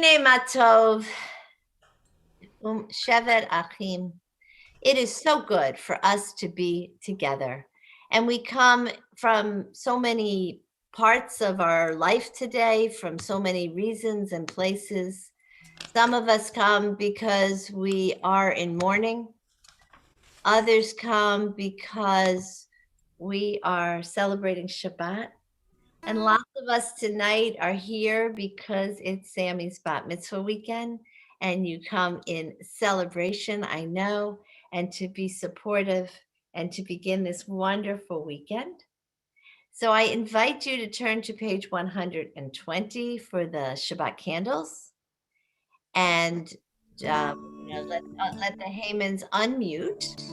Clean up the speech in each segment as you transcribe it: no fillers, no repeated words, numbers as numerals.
Hine matov, shevet achim. It is so good for us to be together. And we come from so many parts of our life today, from so many reasons and places. Some of us come because we are in mourning. Others come because we are celebrating Shabbat. And lots of us tonight are here because it's Sammy's bat mitzvah weekend, and you come in celebration, I know, and to be supportive and to begin this wonderful weekend. So I invite you to turn to page 120 for the Shabbat candles, and let the Hamans unmute.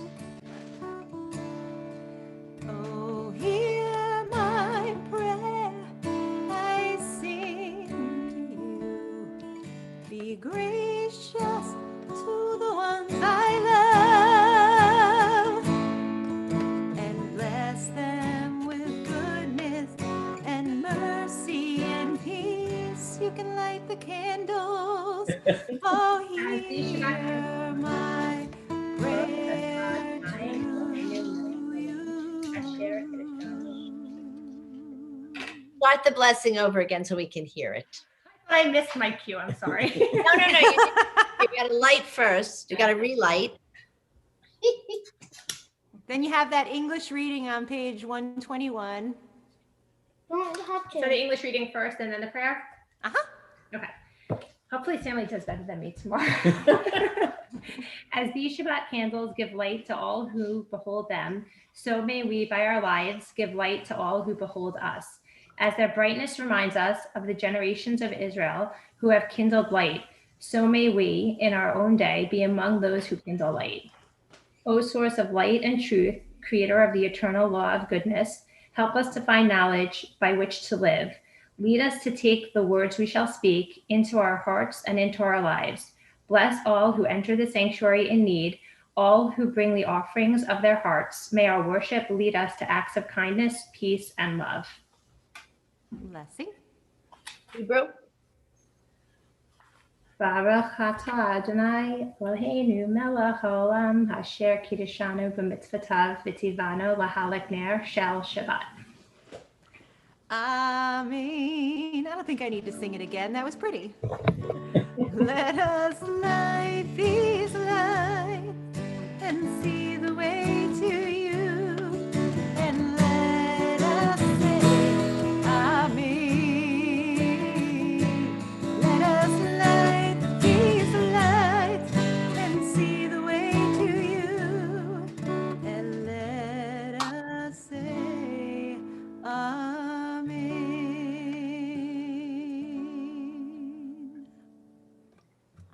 Oh, hear my prayer, I sing to you. Be gracious to the ones I love, and bless them with goodness and mercy and peace. You can light the candles. Oh, hear my prayer to you. Start the blessing over again so we can hear it. I missed my cue. I'm sorry. No. You got to light first. You got to relight. Then you have that English reading on page 121. So the English reading first and then the prayer? Uh-huh. Okay. Hopefully Stanley does better than me tomorrow. As these Shabbat candles give light to all who behold them, so may we by our lives give light to all who behold us. As their brightness reminds us of the generations of Israel who have kindled light, so may we in our own day be among those who kindle light. O source of light and truth, creator of the eternal law of goodness, help us to find knowledge by which to live. Lead us to take the words we shall speak into our hearts and into our lives. Bless all who enter the sanctuary in need, all who bring the offerings of their hearts. May our worship lead us to acts of kindness, peace, and love. Blessing. Hebrew. Baruch atah Adonai Eloheinu melech haolam asher kiddushanu b'mitzvotav v'tivanu lahalek ner shel Shabbat. Amen. I don't think I need to sing it again. That was pretty. Let us light these lights and see the way to you, and let us say Amen. Let us light these lights and see the way to you, and let us say Amen.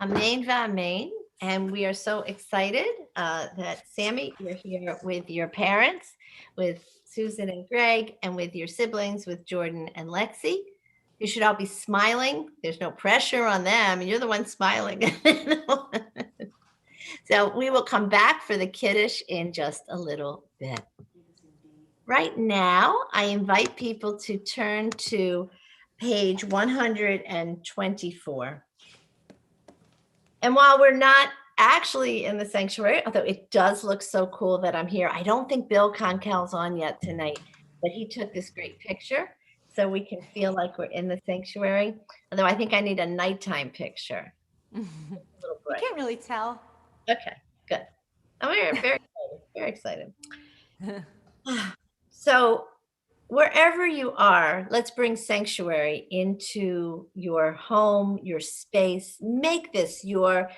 Amen v'amen. And we are so excited that Sammy, you're here with your parents, with Susan and Greg, and with your siblings, with Jordan and Lexi. You should all be smiling. There's no pressure on them. You're the one smiling. So we will come back for the Kiddush in just a little bit. Right now, I invite people to turn to page 124. And while we're not actually in the sanctuary, although it does look so cool that I'm here, I don't think Bill Conkel's on yet tonight, but he took this great picture so we can feel like we're in the sanctuary. Although I think I need a nighttime picture. You can't really tell. Okay, good. I'm very excited. So wherever you are, let's bring sanctuary into your home, your space. Make this your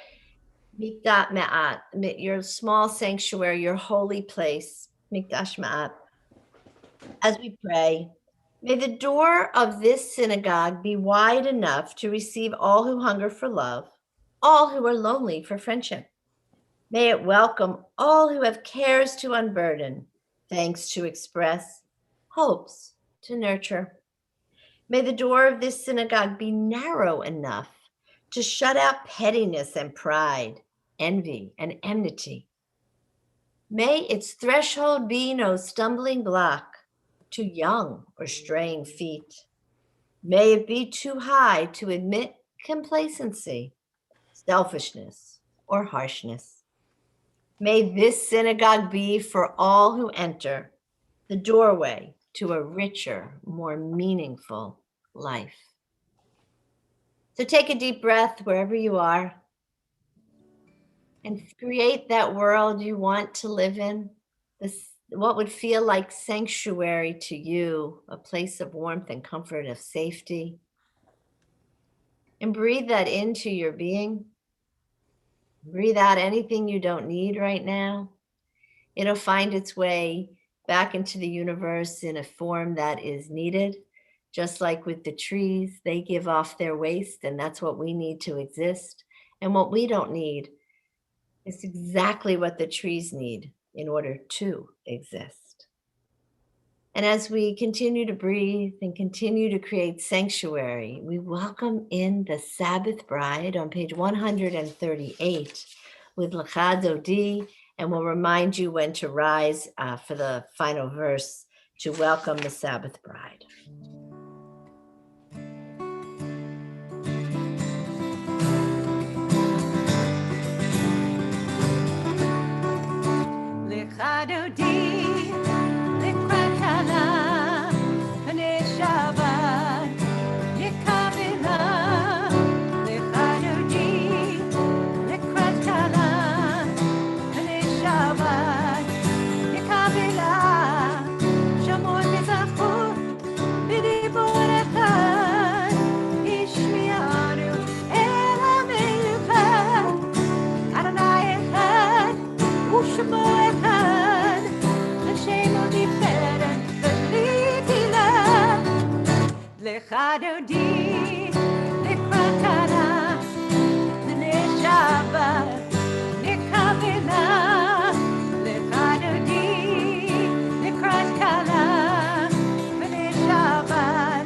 mikdash ma'at, your small sanctuary, your holy place, mikdash ma'at. As we pray, may the door of this synagogue be wide enough to receive all who hunger for love, all who are lonely for friendship. May it welcome all who have cares to unburden, thanks to express, hopes to nurture. May the door of this synagogue be narrow enough to shut out pettiness and pride, envy and enmity. May its threshold be no stumbling block to young or straying feet. May it be too high to admit complacency, selfishness, or harshness. May this synagogue be for all who enter the doorway to a richer, more meaningful life. So take a deep breath wherever you are and create that world you want to live in, what would feel like sanctuary to you, a place of warmth and comfort, of safety. And breathe that into your being. Breathe out anything you don't need right now. It'll find its way back into the universe in a form that is needed. Just like with the trees, they give off their waste, and that's what we need to exist. And what we don't need is exactly what the trees need in order to exist. And as we continue to breathe and continue to create sanctuary, we welcome in the Sabbath Bride on page 138 with L'cha Dodi, and we'll remind you when to rise for the final verse to welcome the Sabbath Bride. L'cha Dodi, l'krat kala, pnei Shabbat, l'kavila. L'cha Dodi, l'krat kala, pnei Shabbat, l'kavila. Shamor mizachot, b'dibur echad, ishmi'anu el ha'meichad, Adonai echad, u'shemo echad, l'shem odiferet v'litila. L'cha Dodi, l'krat kala, pnei Shabbat, l'kavila. L'cha Dodi, l'krat kala, pnei Shabbat,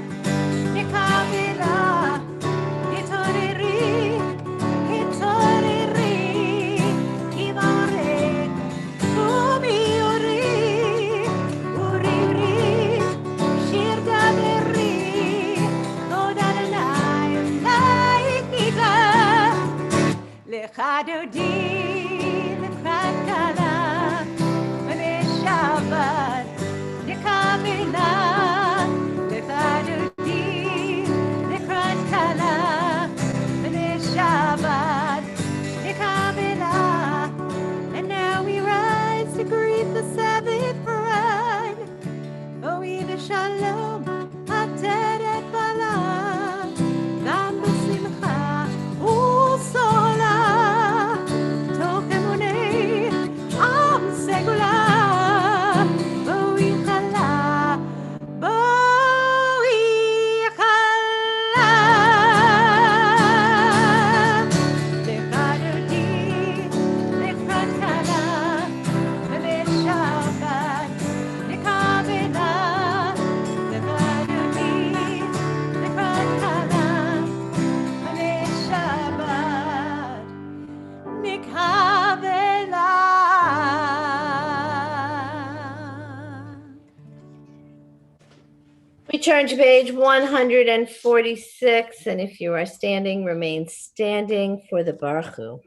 l'kavila. Hitoriri, hitoriri, kivaret, umiori, uriri, shir daveri, Kod Adonai, la'itika. L'cha Dodi, l'krat kala, pnei Shabbat, l'kavila. L'cha Dodi, l'krat kala, pnei Shabbat, l'kavila. And now we rise to greet the Sabbath Bride. Boi v'shalom, ateret bala, gam b'simcha u'sola, toch emunei am segula. Boi chala, boi chala. L'cha Dodi, l'krat kala, pnei Shabbat, l'kavila. L'cha Dodi, l'krat kala, pnei Shabbat, l'kavila. We turn to page 146, and if you are standing, remain standing for the Baruch Hu.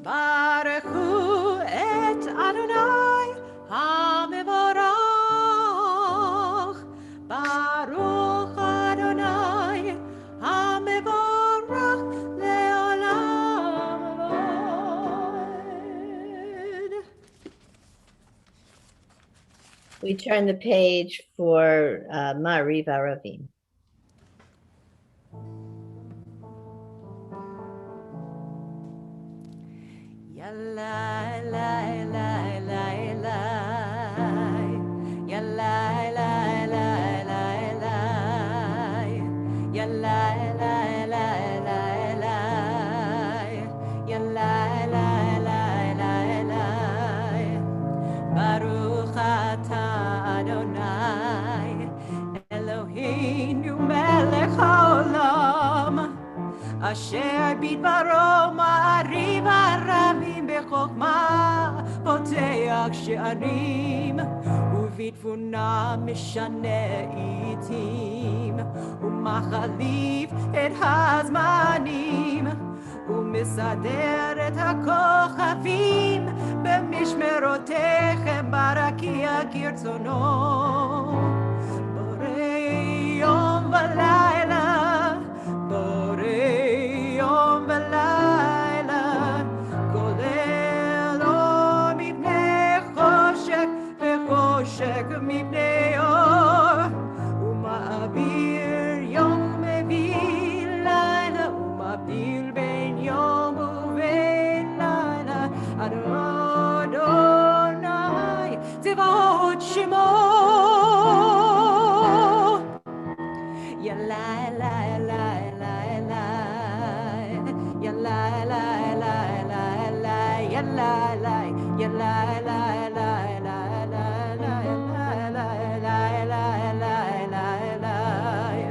Baruch Hu et Adonai HaMevorach. Baruch Adonai HaMevorach le'olam v'od. We turn the page for Ma'ariv Aravim. Yalla la la la la, yalla la la la la, yalla la la la la, yalla la la la la. Baruch atah Adonai, Eloheinu melech haolam. Asher bidbaro ma'ariv aravim bechokma, poteach she'arim, ובתבונה משנה עיתים, ומחליף את הזמנים, ומסדר את הכוכבים במשמרותיכם ברקיע כרצונו. בורא יום ולילה, בורא יום ולילה, גולל אור מפני חושך וחושך מפני אור, ומעביר יום מביא לילה, ומבדיל בין יום ובין לילה. אדוני צבאות שמו, יא לי לי לי לי לי, יא לי לי לי לי לי, יא לי לי, יא לי לי לי לי,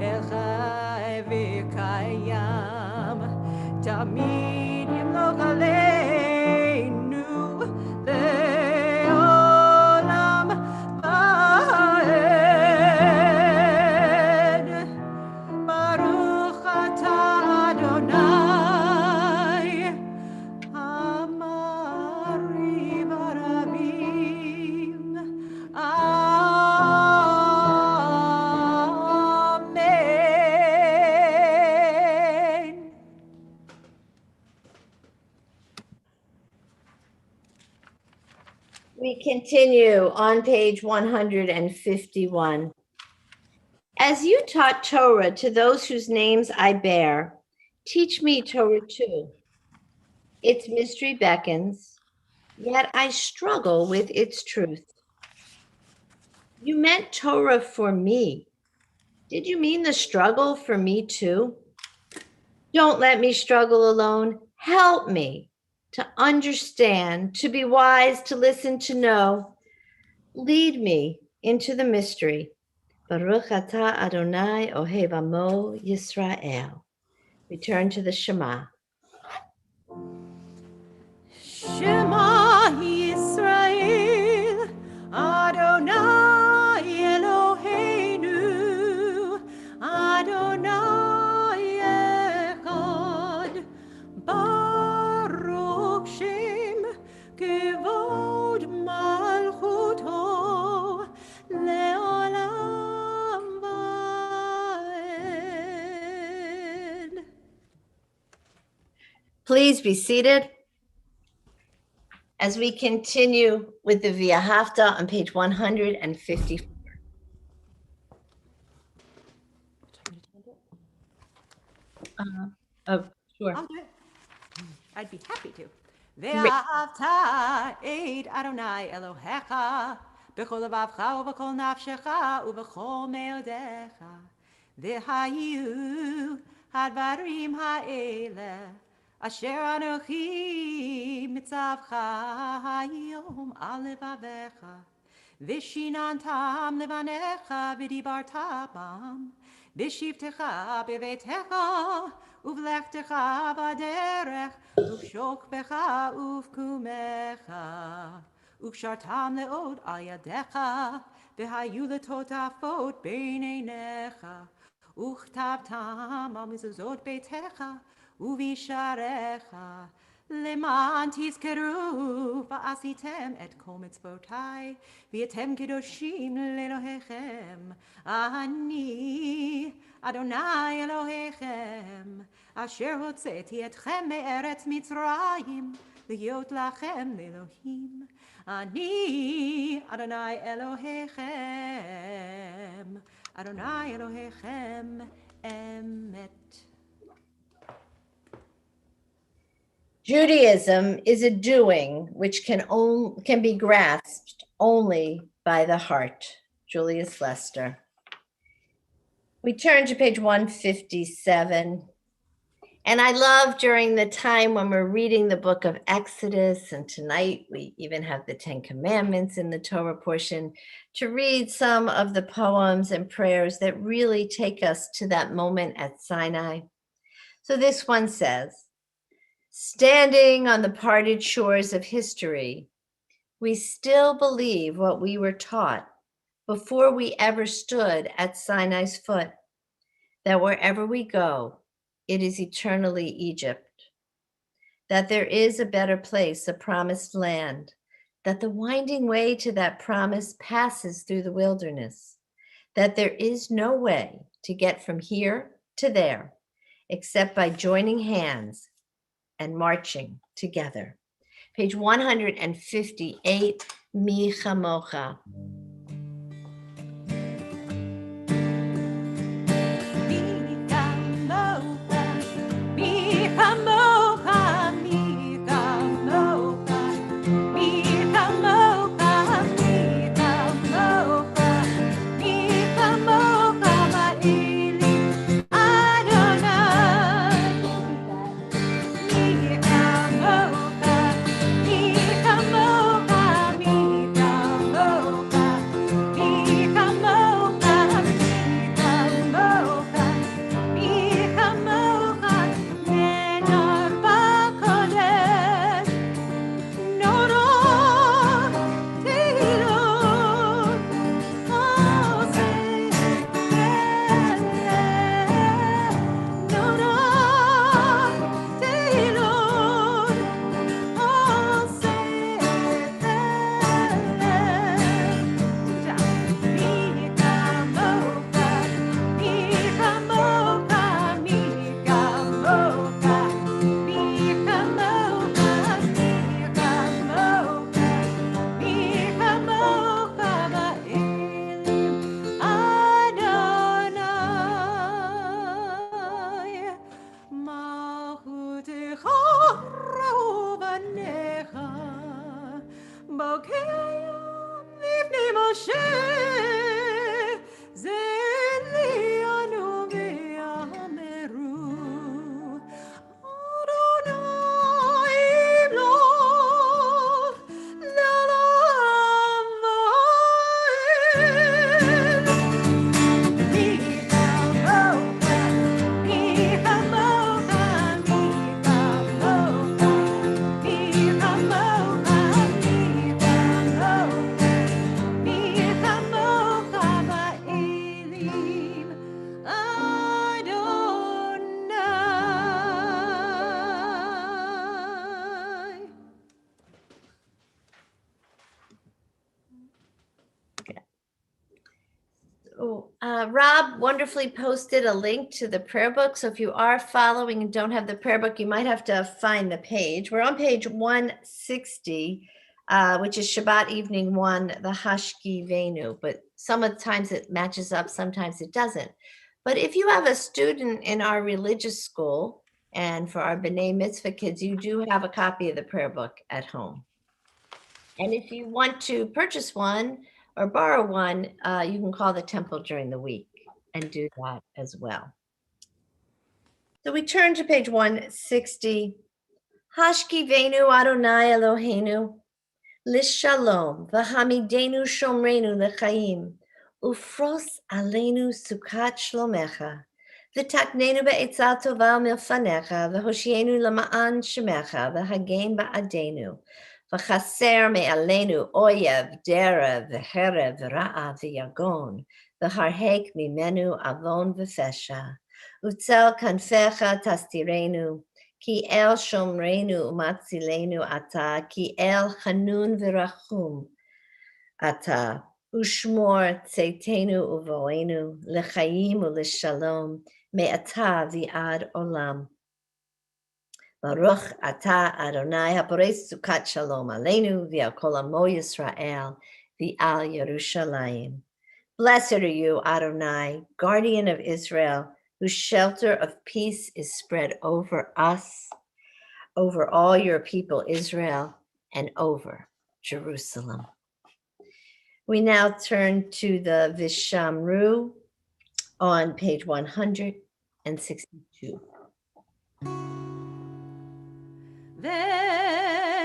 אל חי וקיים, תמיד ימלוך עלינו לעולם ועד. ברוך אתה אדוני, אמרי ברבים, amen. We continue on page 151. As you taught Torah to those whose names I bear, teach me Torah too. Its mystery beckons, yet I struggle with its truth. You meant Torah for me. Did you mean the struggle for me too? Don't let me struggle alone. Help me to understand, to be wise, to listen, to know. Lead me into the mystery. Baruch atah Adonai ohev amo Yisrael. Return to the Shema. Shema Yisrael, Adonai Eloheinu, Adonai Echad, Baruch Shem Kevod Malchuto Leolam Vaed. Please be seated as we continue with the V'ahavta on page 154. Oh, sure. I'll do it. I'd be happy to. Ve'ahavta et Adonai Elohecha b'chol levavcha u'b'chol nafshecha u'b'chol me'odecha v'hayu hadvarim ha'ele asher anochi mitzavcha hayom al levavecha v'shinantam levanecha v'dibartam v'shivtecha b'veitecha uvlechtecha b'derech uvshokbecha uvkumecha ukshartam leod al yadecha v'hayu letotafot b'neinecha uchtabtam al mezuzot beitecha uvisharecha leman tizkeru va'asitem et kol mitzvotai v'yetem kedoshim lelohechem ani Adonai Elohechem asher hotzeti etchem me'eretz Mitzrayim להיות לכם לאלוהים. אני אדוני אלוהיכם, אדוני אלוהיכם אמת. Judaism is a doing which can be grasped only by the heart. Julius Lester. We turn to page 157. And I love during the time when we're reading the book of Exodus, and tonight we even have the 10 Commandments in the Torah portion, to read some of the poems and prayers that really take us to that moment at Sinai. So this one says, standing on the parted shores of history, We still believe what we were taught before we ever stood at Sinai's foot, that wherever we go, it is eternally Egypt, that there is a better place, a promised land, that the winding way to that promise passes through the wilderness, that there is no way to get from here to there except by joining hands and marching together. Page 158, Mi Chamocha. Rob wonderfully posted a link to the prayer book. So if you are following and don't have the prayer book, you might have to find the page. We're on page 160, which is Shabbat evening 1, the Hashki Venu. But sometimes it matches up, sometimes it doesn't. But if you have a student in our religious school, and for our B'nai Mitzvah kids, you do have a copy of the prayer book at home. And if you want to purchase one or borrow one, you can call the temple during the week and do that as well. So we turn to page 160. Hashki Venu Adonai Eloheinu, Lishalom, V'hamidenu Shomrenu L'chaim, Ufros Aleinu Sukat Shlomecha, V'taknenu Be'etzah Tova Milfanecha, V'hoshienu Lama'an Shemecha, V'hagen Ba'adenu, V'chaser me'alenu oyev, dera, v'herev, v'ra'a, v'yagon, v'harhek mimenu avon v'fesha. Utzel kanfecha tastirenu, ki el shomrenu umatzilenu ata, ki el chanun v'rachum ata. Ushmor tzeitenu uvoenu, l'chaim u'lishalom, me'ata v'ad olam. Baruch ata Adonai haporetz sukat shalom aleinu v'al kol amo Yisrael v'al Yerushalayim. Blessed are you, Adonai, guardian of Israel, whose shelter of peace is spread over us, over all your people Israel, and over Jerusalem. We now turn to the Vishamru on page 162.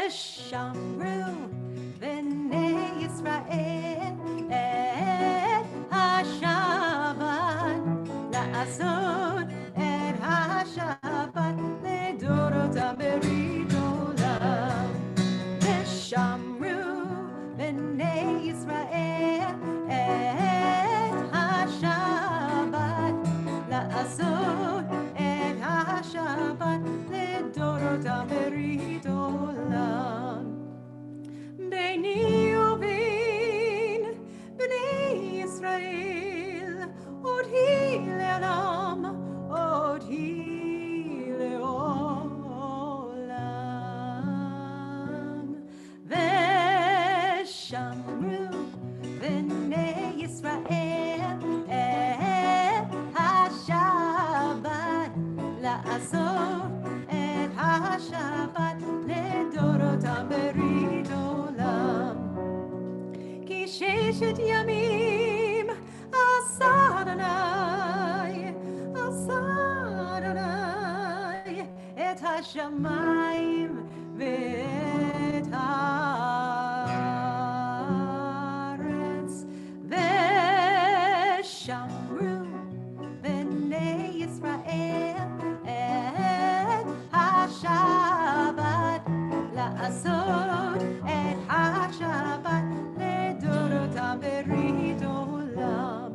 ושמרו בני ישראל את השבת, לעשות את השבת לדורותם ברית עולם. ושמרו ישראל את השבת, לעשות את השבת לדורותם ברית עולם. ביני ובין בני ישראל עוד היא לעולם, עוד היא לעולם. ושמרו בני ישראל את השבת, לעשות את השבת לדורותם ברית עולם. כי ששת ימים עשה אדוני, את השמיים ואת הארץ. ושמרו בני ישראל את השבת, לעשות את השבת לדורותם ברית עולם.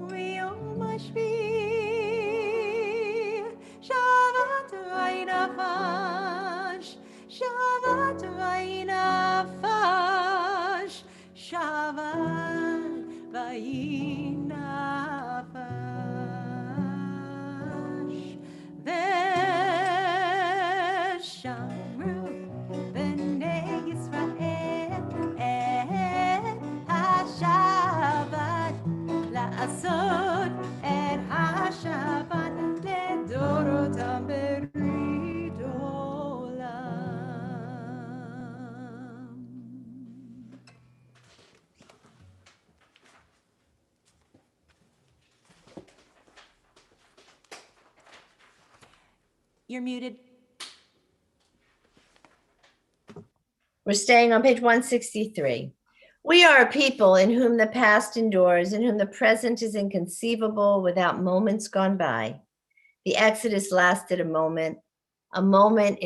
ויום השביעי שבת ויהי נפש, שבת ויהי נפש, שבת ויהי נפש. ושמרו בני ישראל את השבת, לעשות את השבת לדורותם ברית עולם. You're muted. We're staying on page 163. We are a people in whom the past endures, in whom the present is inconceivable without moments gone by. The Exodus lasted a moment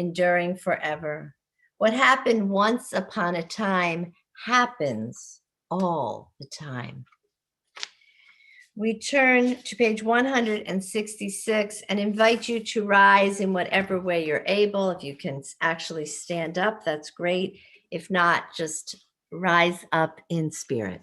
enduring forever. What happened once upon a time happens all the time. We turn to page 166 and invite you to rise in whatever way you're able. If you can actually stand up, that's great. If not, just rise up in spirit.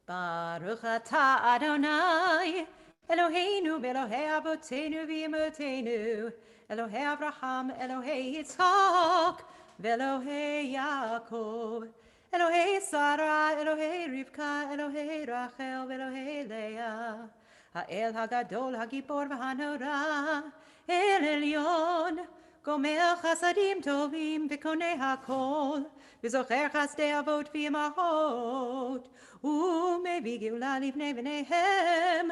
Baruch atah Adonai, Eloheinu v'Elohei avotenu v'imotenu, Elohei Avraham, Elohei Yitzchak, v'Elohei Yaakov, Elohei Sarah, Elohei Rivka, Elohei Rachel, v'Elohei Leah, Ha'el Hagadol, Hagibor v'Hanora, El Elyon, Gomer Chasadim Tovim v'Konei HaKol, v'Zocher Chasdei Avot v'Imahot, ומביא גאולה לבני בניהם,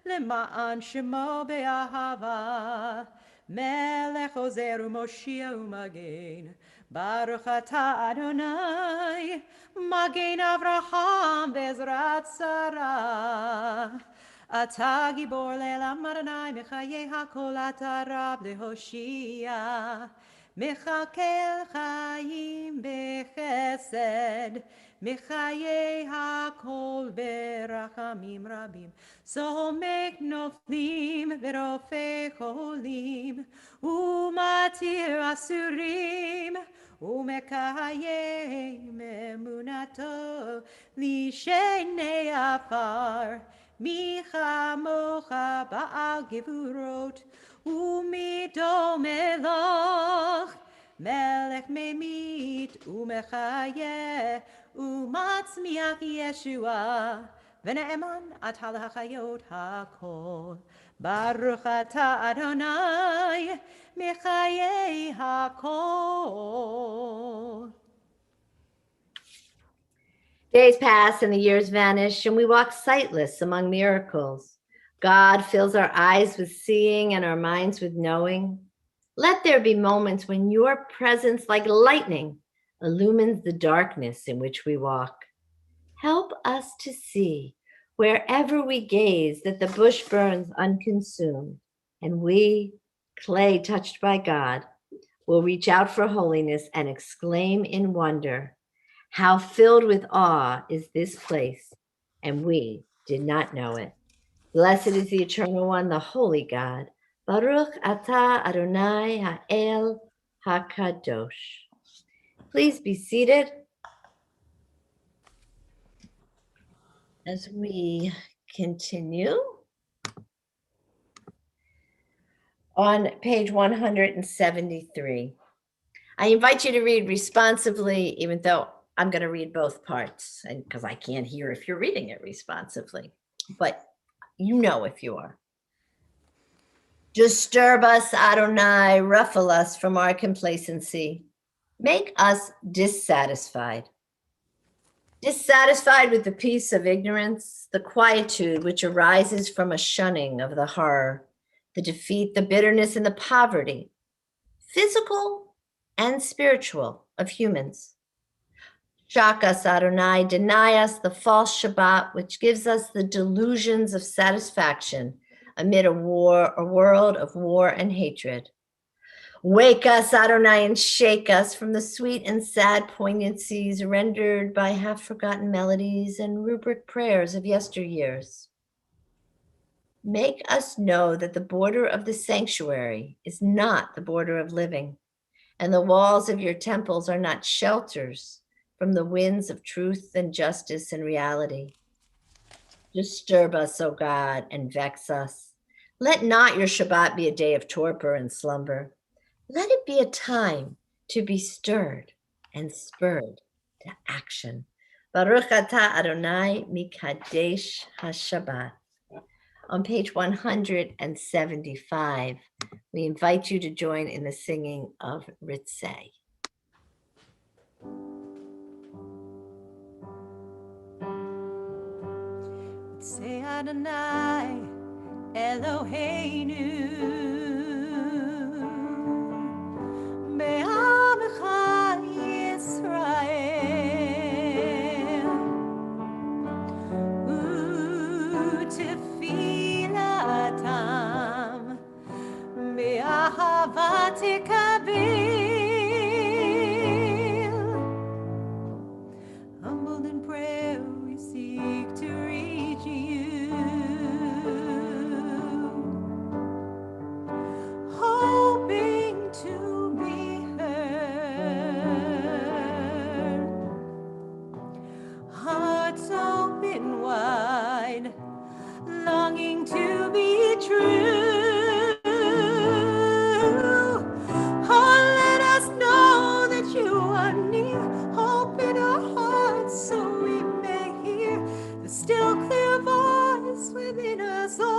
למען שמו באהבה. מלך עוזר ומושיע ומגן, ברוך אתה אדוני, מגן אברהם בעזרת שרה. אתה גיבור לעולם אדוני, מחיי הכל אתה רב להושיע. מחכה חיים בחסד, מחיי הכל ברחמים רבים. סומק נופלים ורופא חולים, ומתיר אסורים, ומקיים אמונתו לשני עפר. מי כמוך בעל גבורות, ומי דומה לך, מלך ממית ומחיה, ומצמיח ישועה, ונאמן אתה להחיות הכל. ברוך אתה אדוני, מחיי הכל. Days pass and the years vanish, and we walk sightless among miracles. God fills our eyes with seeing and our minds with knowing. Let there be moments when your presence, like lightning, illumines the darkness in which we walk. Help us to see, wherever we gaze, that the bush burns unconsumed, and we, clay touched by God, will reach out for holiness and exclaim in wonder, how filled with awe is this place, and we did not know it. Blessed is the Eternal One, the Holy God. Baruch atah Adonai ha'el hakadosh. Please be seated as we continue. On page 173, I invite you to read responsively, even though I'm going to read both parts, and because I can't hear if you're reading it responsively, but you know if you are. Disturb us, Adonai, ruffle us from our complacency. Make us dissatisfied. Dissatisfied with the peace of ignorance, the quietude which arises from a shunning of the horror, the defeat, the bitterness, and the poverty, physical and spiritual, of humans. Shock us, Adonai, deny us the false Shabbat, which gives us the delusions of satisfaction amid a world of war and hatred. Wake us, Adonai, and shake us from the sweet and sad poignancies rendered by half-forgotten melodies and rubric prayers of yesteryears. Make us know that the border of the sanctuary is not the border of living, and the walls of your temples are not shelters from the winds of truth and justice and reality. Disturb us, O God, and vex us. Let not your Shabbat be a day of torpor and slumber. Let it be a time to be stirred and spurred to action. Baruch atah Adonai mikadesh haShabbat. On page 175, we invite you to join in the singing of Ritzeh. Say Adonai Eloheinu Be'amcha Yisrael U'tefilatam Be'ahavat Tekabil. Humbled in prayer we seek to reach you, hoping to be heard. Hearts open wide, longing to be true. Oh, let us know that you are near. Open our hearts so we may hear the still clear voice within us all.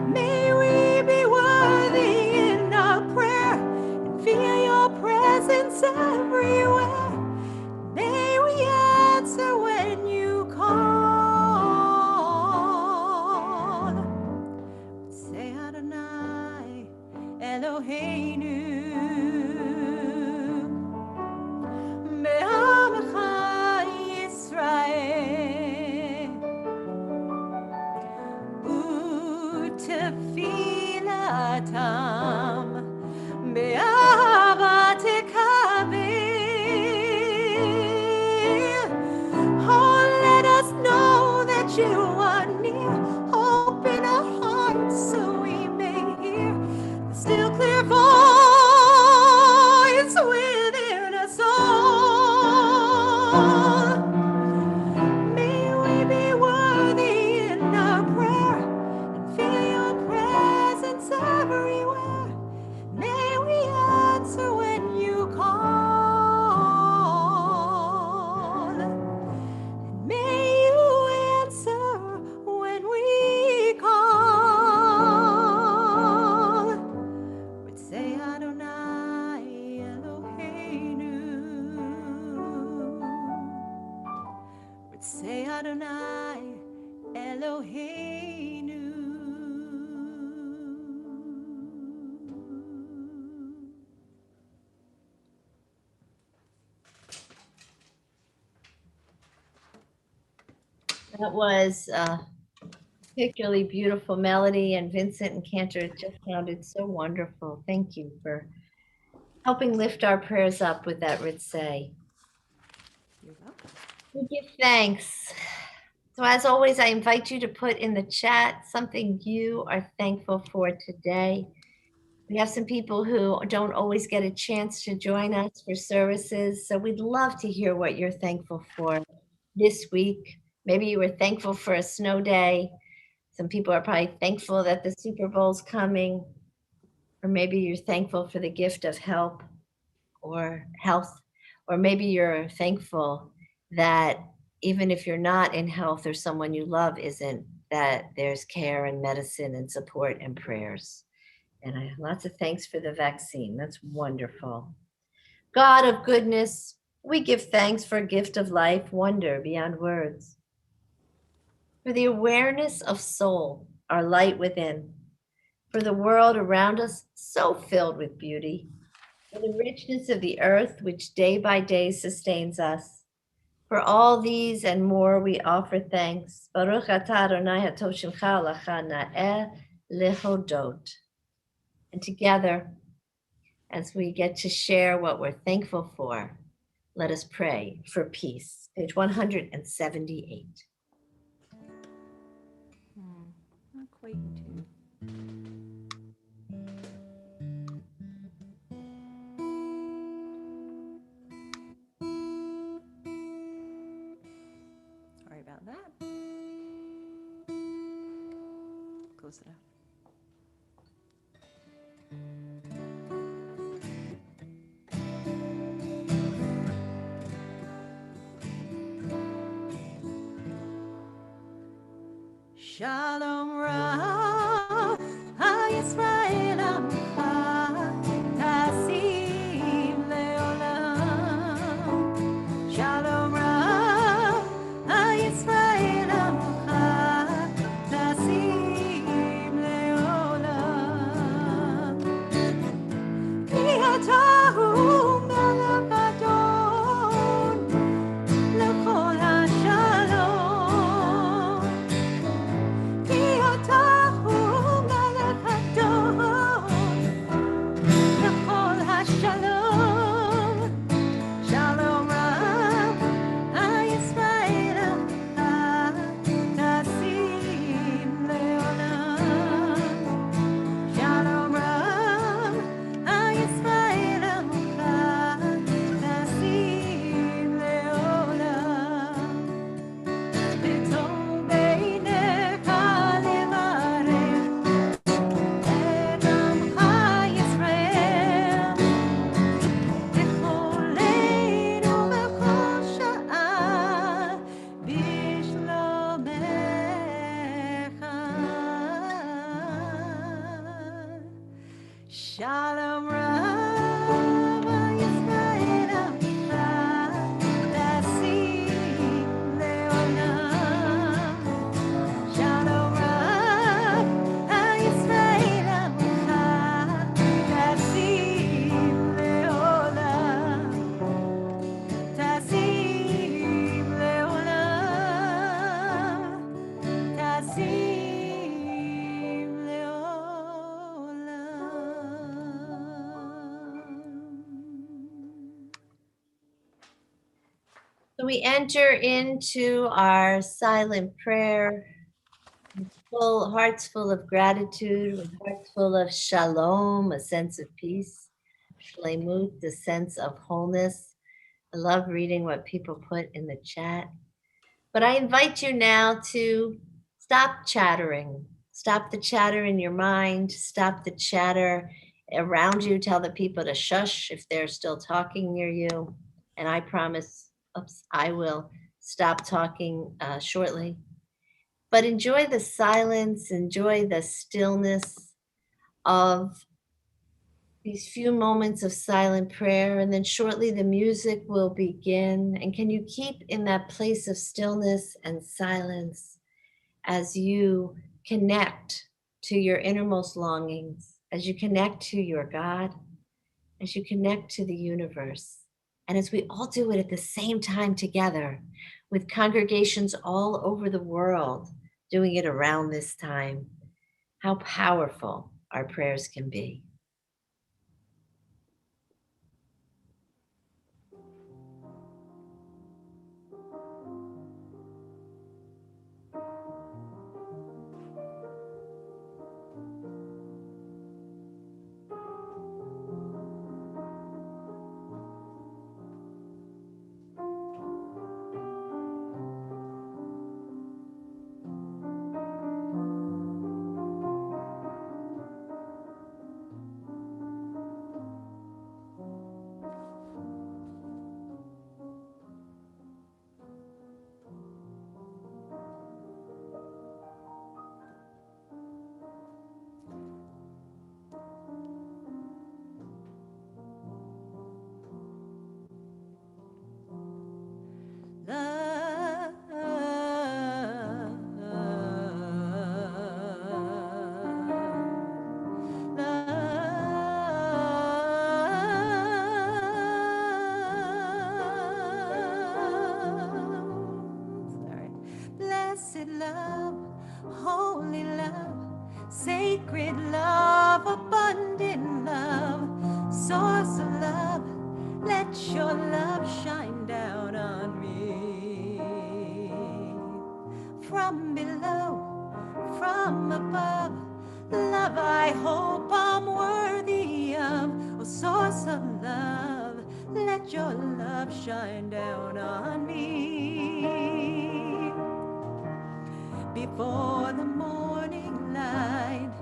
May we be worthy in our prayer and feel your presence everywhere. May we answer when you call. Say Adonai Eloheinu Be'amcha Yisrael U'tefilatam Be'ahavat Tekabil. Oh, let us know that you are near. Open our hearts so we may hear the still clear voice within us all. May we be worthy in our prayer and feel your presence everywhere. May we answer when you call. May you answer when we call. Say Adonai Eloheinu. Say Adonai Eloheinu. That was particularly beautiful melody, and Vincent and Cantor, it just sounded so wonderful. Thank you for helping lift our prayers up with that Ritzay. You're welcome. We give thanks. So as always, I invite you to put in the chat something you are thankful for today. We have some people who don't always get a chance to join us for services, so we'd love to hear what you're thankful for this week. Maybe you were thankful for a snow day. Some people are probably thankful that the Super Bowl's coming, or maybe you're thankful for the gift of help or health, or maybe you're thankful that even if you're not in health or someone you love isn't, that there's care and medicine and support and prayers. And I lots of thanks for the vaccine. That's wonderful. God of goodness, we give thanks for a gift of life, wonder beyond words. For the awareness of soul, our light within. For the world around us, so filled with beauty. For the richness of the earth, which day by day sustains us. For all these and more, we offer thanks. Baruch atah Adonai hatov shemcha lecha na'eh lehodot. And together, as we get to share what we're thankful for, let us pray for peace. Page 178. Not quite in tune. Sorry about that. Close enough. Shalom Rav, HaYisrael Amcha, Tasim Leolam. Shalom Rav, HaYisrael Amcha, Tasim Leolam. Ki atahu melech adon, lechol hashalom. Ki atahu melech adon, lechol hashalom. Shalom Rav, HaYisrael Amcha, Tasim Leolam. Shalom Rav, HaYisrael Amcha, Tasim Leolam. B'tov beinecha levarech et Amcha Yisrael. בכל לית ובכל שעה בשלומך. שלום רב ישראל עמך, תשים לעולם. שלום רב ישראל עמך, תשים לעולם. תשים לעולם. תשים לעולם. So we enter into our silent prayer with hearts full of gratitude, with hearts full of shalom, a sense of peace, shlemut, the sense of wholeness. I love reading what people put in the chat. But I invite you now to stop chattering. Stop the chatter in your mind. Stop the chatter around you. Tell the people to shush if they're still talking near you. And I promise, I will stop talking shortly. But enjoy the silence, enjoy the stillness of these few moments of silent prayer, and then shortly the music will begin. And can you keep in that place of stillness and silence as you connect to your innermost longings, as you connect to your God, as you connect to the universe? And as we all do it at the same time together with congregations all over the world, doing it around this time, how powerful our prayers can be. Blessed love, holy love, sacred love, abundant love, source of love, let your love shine down on me. From below, from above, love I hope I'm worthy of. Oh, source of love, let your love shine down on me. Before the morning light,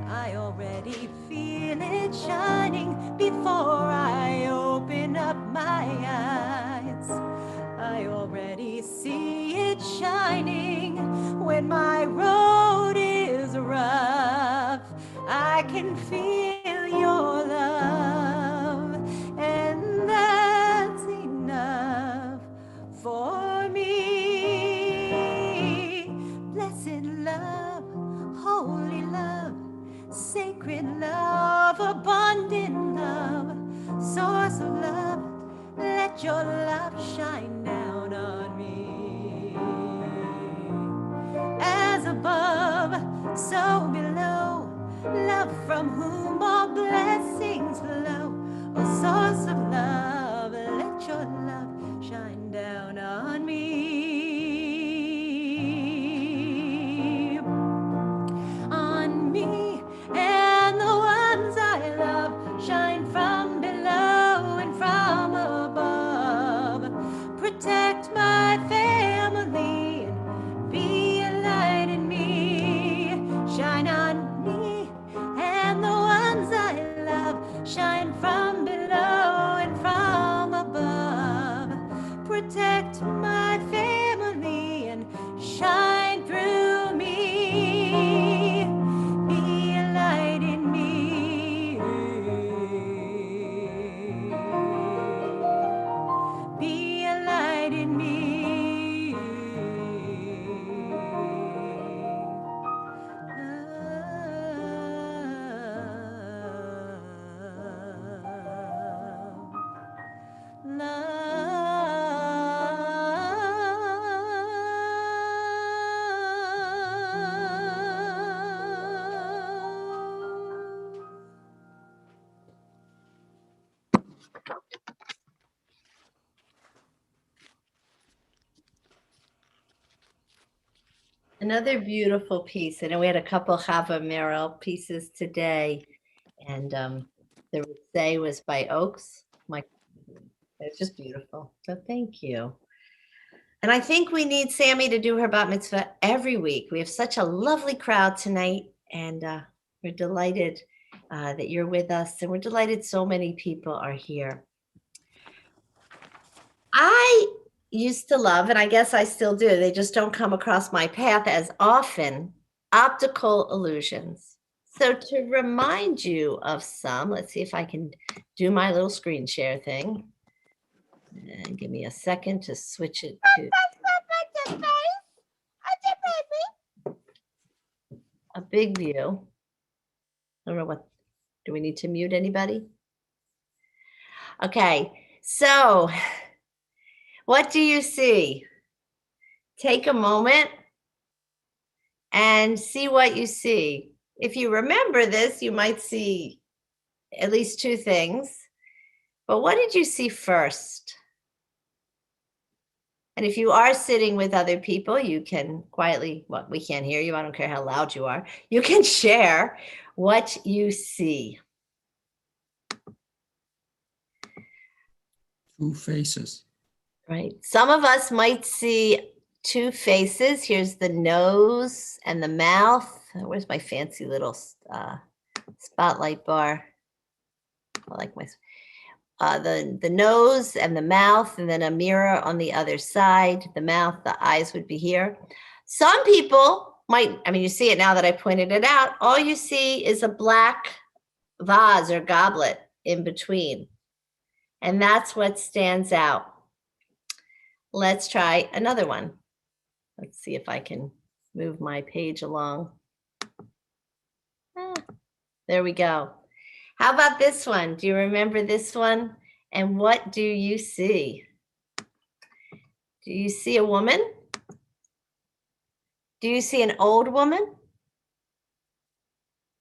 I already feel it shining. Before I open up my eyes, I already see it shining. When my road is rough, I can feel your love, and that's enough for me. Blessed love, holy love, sacred love, abundant love, source of love, let your love shine down on me. As above, so below, love from whom all blessings flow. Oh, source of love, let your love shine down on me. On me and the ones I love, shine from below and from above. Protect my family and be a light in me. Shine on me and the ones I love, shine from below and from above. Protect my family and shine through me. Be a light in me. Be a light in me. Another beautiful piece. I know we had a couple Chava Merrill pieces today, and the say was by Oaks. It's just beautiful. So thank you. And I think we need Sammy to do her bat mitzvah every week. We have such a lovely crowd tonight, and we're delighted that you're with us, and we're delighted so many people are here. I used to love, and I guess I still do, they just don't come across my path as often, optical illusions. So to remind you of some, let's see if I can do my little screen share thing. And give me a second to switch it to a big view. I don't know what, do we need to mute anybody? Okay, so what do you see? Take a moment and see what you see. If you remember this, you might see at least two things. But what did you see first? And if you are sitting with other people, you can quietly, well, we can't hear you. I don't care how loud you are. You can share what you see. Two faces. Right. Some of us might see two faces. Here's the nose and the mouth. Where's my fancy little spotlight bar? I like my the nose and the mouth, and then a mirror on the other side. The mouth, the eyes would be here. Some people might, I mean, you see it now that I pointed it out. All you see is a black vase or goblet in between. And that's what stands out. Let's try another one. Let's see if I can move my page along. There we go. How about this one? Do you remember this one? And what do you see? Do you see a woman? Do you see an old woman?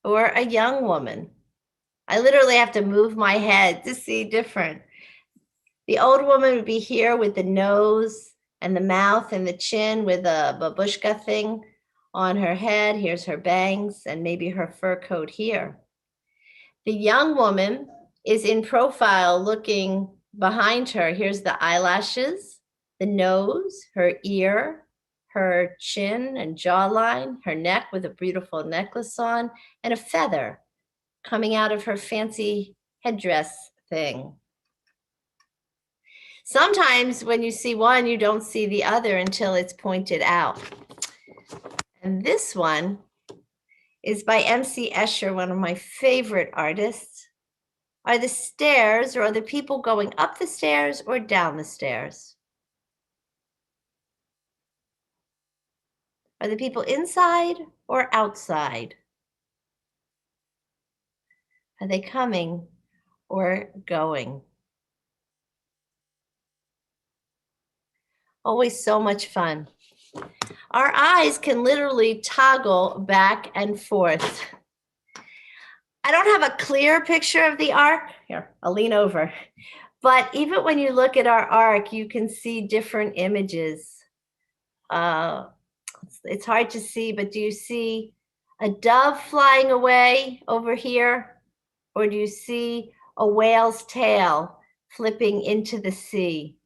Or a young woman? I literally have to move my head to see different. The old woman would be here with the nose and the mouth and the chin with a babushka thing on her head. Here's her bangs and maybe her fur coat here. The young woman is in profile looking behind her. Here's the eyelashes, the nose, her ear, her chin and jawline, her neck with a beautiful necklace on, and a feather coming out of her fancy headdress thing. Sometimes when you see one, you don't see the other until it's pointed out. And this one is by M.C. Escher, one of my favorite artists. Are the stairs, or are the people going up the stairs or down the stairs? Are the people inside or outside? Are they coming or going? Always so much fun. Our eyes can literally toggle back and forth. I don't have a clear picture of the ark. Here, I'll lean over. But even when you look at our ark, you can see different images. It's hard to see, but do you see a dove flying away over here? Or do you see a whale's tail flipping into the sea?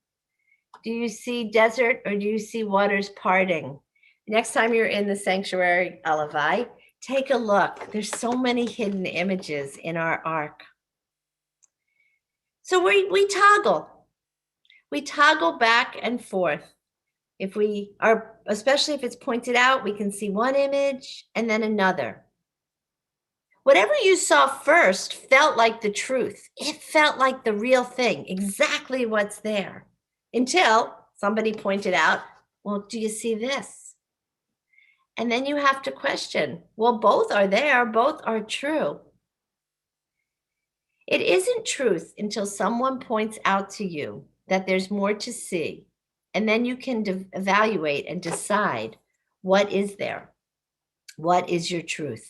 Do you see desert or do you see waters parting? Next time you're in the sanctuary, Alavai, take a look. There's so many hidden images in our ark. So we toggle. We toggle back and forth. If we are, especially if it's pointed out, we can see one image and then another. Whatever you saw first felt like the truth. It felt like the real thing, exactly what's there. Until somebody pointed out, well, do you see this? And then you have to question, well, both are there, both are true. It isn't truth until someone points out to you that there's more to see. And then you can evaluate and decide what is there? What is your truth?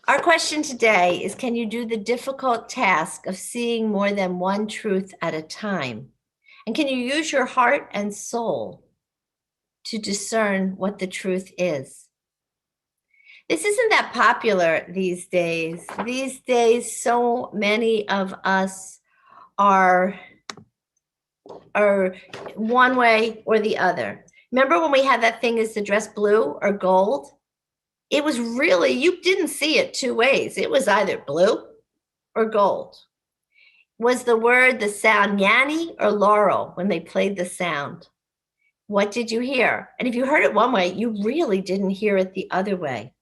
Our question today is, can you do the difficult task of seeing more than one truth at a time? And can you use your heart and soul to discern what the truth is? This isn't that popular these days. These days, so many of us are one way or the other. Remember when we had that thing, is the dress blue or gold? It was really, you didn't see it two ways. It was either blue or gold. Was the word, the sound, Yanni or Laurel when they played the sound? What did you hear? And if you heard it one way, you really didn't hear it the other way.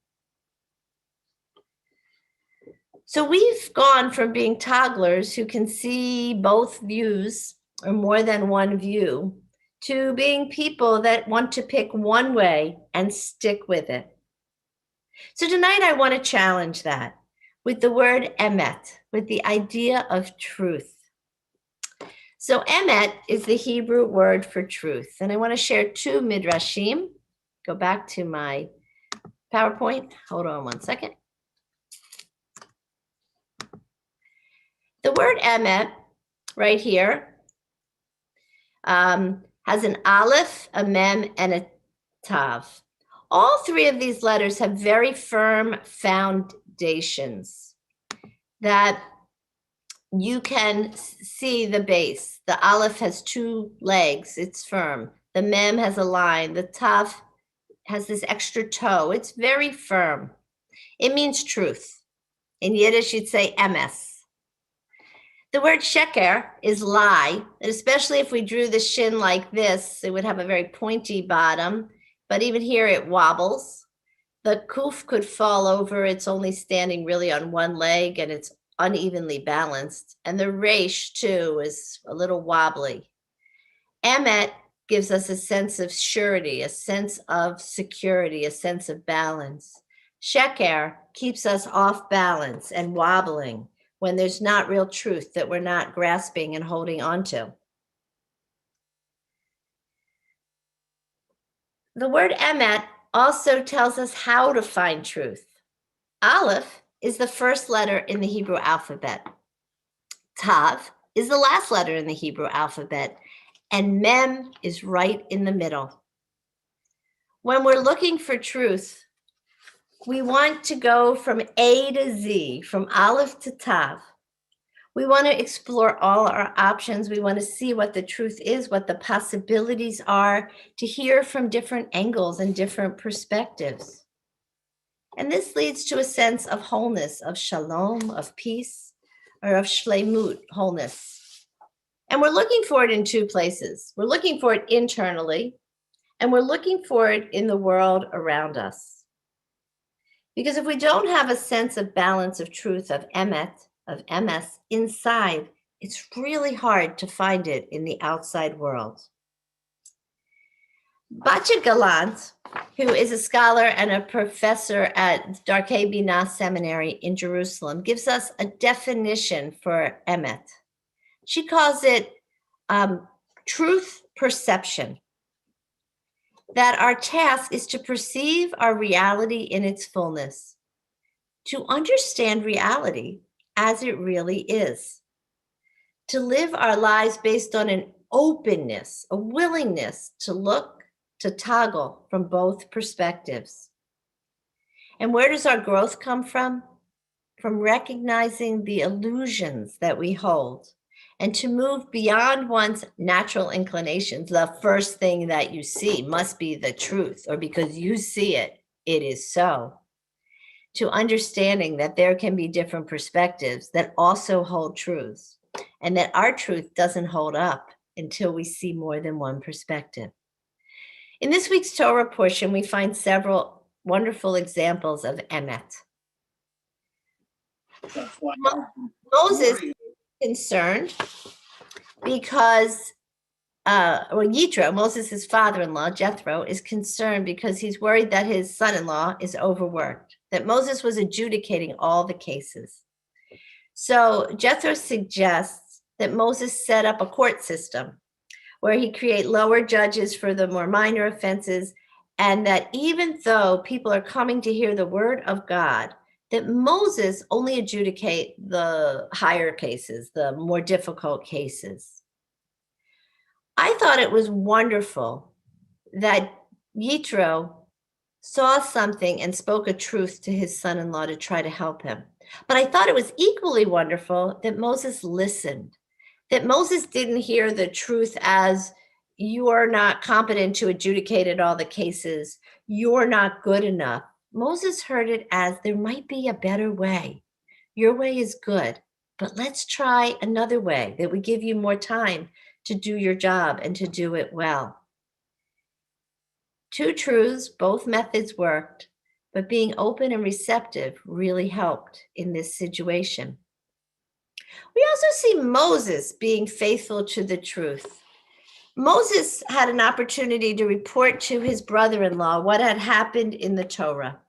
So we've gone from being togglers who can see both views or more than one view to being people that want to pick one way and stick with it. So tonight I want to challenge that with the word emet, with the idea of truth. So emet is the Hebrew word for truth. And I want to share two midrashim. go back to my PowerPoint. Hold on one second. The word emet right here has an aleph, a mem, and a tav. All three of these letters have very firm foundations that you can see the base. The aleph has two legs, it's firm. The mem has a line. The tav has this extra toe. It's very firm. It means truth. In Yiddish, you'd say emes. The word sheker is lie, and especially if we drew the shin like this, it would have a very pointy bottom, but even here it wobbles. The kuf could fall over. It's only standing really on one leg, and it's unevenly balanced. And the resh, too, is a little wobbly. Emet gives us a sense of surety, a sense of security, a sense of balance. Sheker keeps us off balance and wobbling when there's not real truth that we're not grasping and holding on to. The word emet also tells us how to find truth. Aleph is the first letter in the Hebrew alphabet. Tav is the last letter in the Hebrew alphabet, and mem is right in the middle. When we're looking for truth, we want to go from A to Z, from Aleph to Tav. We want to explore all our options. We want to see what the truth is, what the possibilities are, to hear from different angles and different perspectives. And this leads to a sense of wholeness, of shalom, of peace, or of shleimut, wholeness. And we're looking for it in two places. We're looking for it internally, and we're looking for it in the world around us. Because if we don't have a sense of balance, of truth, of emet, of emes inside, it's really hard to find it in the outside world. Batya Galant, who is a scholar and a professor at Darkei Binah Seminary in Jerusalem, gives us a definition for emet. She calls it truth perception. That our task is to perceive our reality in its fullness, to understand reality as it really is, to live our lives based on an openness, a willingness to look, to toggle from both perspectives. And where does our growth come from? From recognizing the illusions that we hold, and to move beyond one's natural inclinations. The first thing that you see must be the truth, or because you see it, it is so. To understanding that there can be different perspectives that also hold truths, and that our truth doesn't hold up until we see more than one perspective. In this week's Torah portion, we find several wonderful examples of emet. Moses is concerned because, Yitro, Moses' father-in-law, Jethro, is concerned because he's worried that his son-in-law is overworked, that Moses was adjudicating all the cases. So Jethro suggests that Moses set up a court system where he create lower judges for the more minor offenses, and that even though people are coming to hear the word of God, that Moses only adjudicate the higher cases, the more difficult cases. I thought it was wonderful that Yitro saw something and spoke a truth to his son-in-law to try to help him. But I thought it was equally wonderful that Moses listened, that Moses didn't hear the truth as, you are not competent to adjudicate all the cases, you're not good enough. Moses heard it as, there might be a better way. Your way is good, but let's try another way that would give you more time to do your job and to do it well. Two truths, both methods worked, but being open and receptive really helped in this situation. We also see Moses being faithful to the truth. Moses had an opportunity to report to his brother-in-law what had happened in the Torah.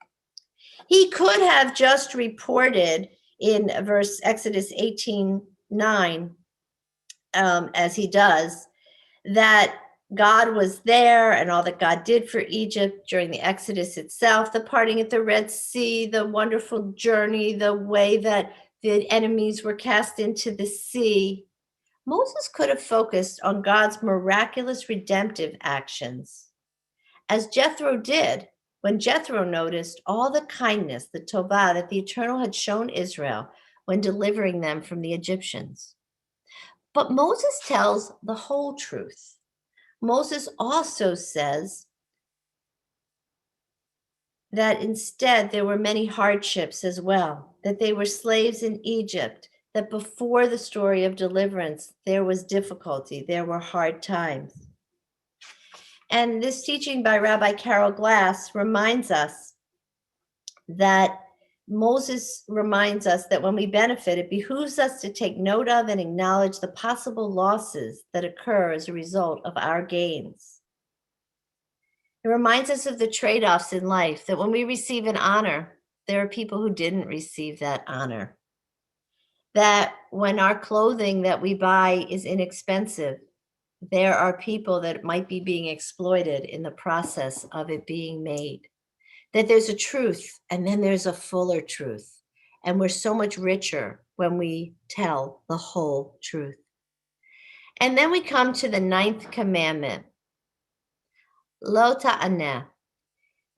He could have just reported in Exodus 18:9, as he does, that God was there and all that God did for Egypt during the Exodus itself, the parting at the Red Sea, the wonderful journey, the way that the enemies were cast into the sea, Moses could have focused on God's miraculous redemptive actions, as Jethro did when Jethro noticed all the kindness, the tovah that the Eternal had shown Israel when delivering them from the Egyptians. But Moses tells the whole truth. Moses also says that instead there were many hardships as well, that they were slaves in Egypt, that before the story of deliverance, there was difficulty, there were hard times. And this teaching by Rabbi Carol Glass reminds us that Moses reminds us that when we benefit, it behooves us to take note of and acknowledge the possible losses that occur as a result of our gains. It reminds us of the trade-offs in life, that when we receive an honor, there are people who didn't receive that honor. That when our clothing that we buy is inexpensive, there are people that might be being exploited in the process of it being made. That there's a truth and then there's a fuller truth. And we're so much richer when we tell the whole truth. And then we come to the 9th commandment, Lo ta'aneh,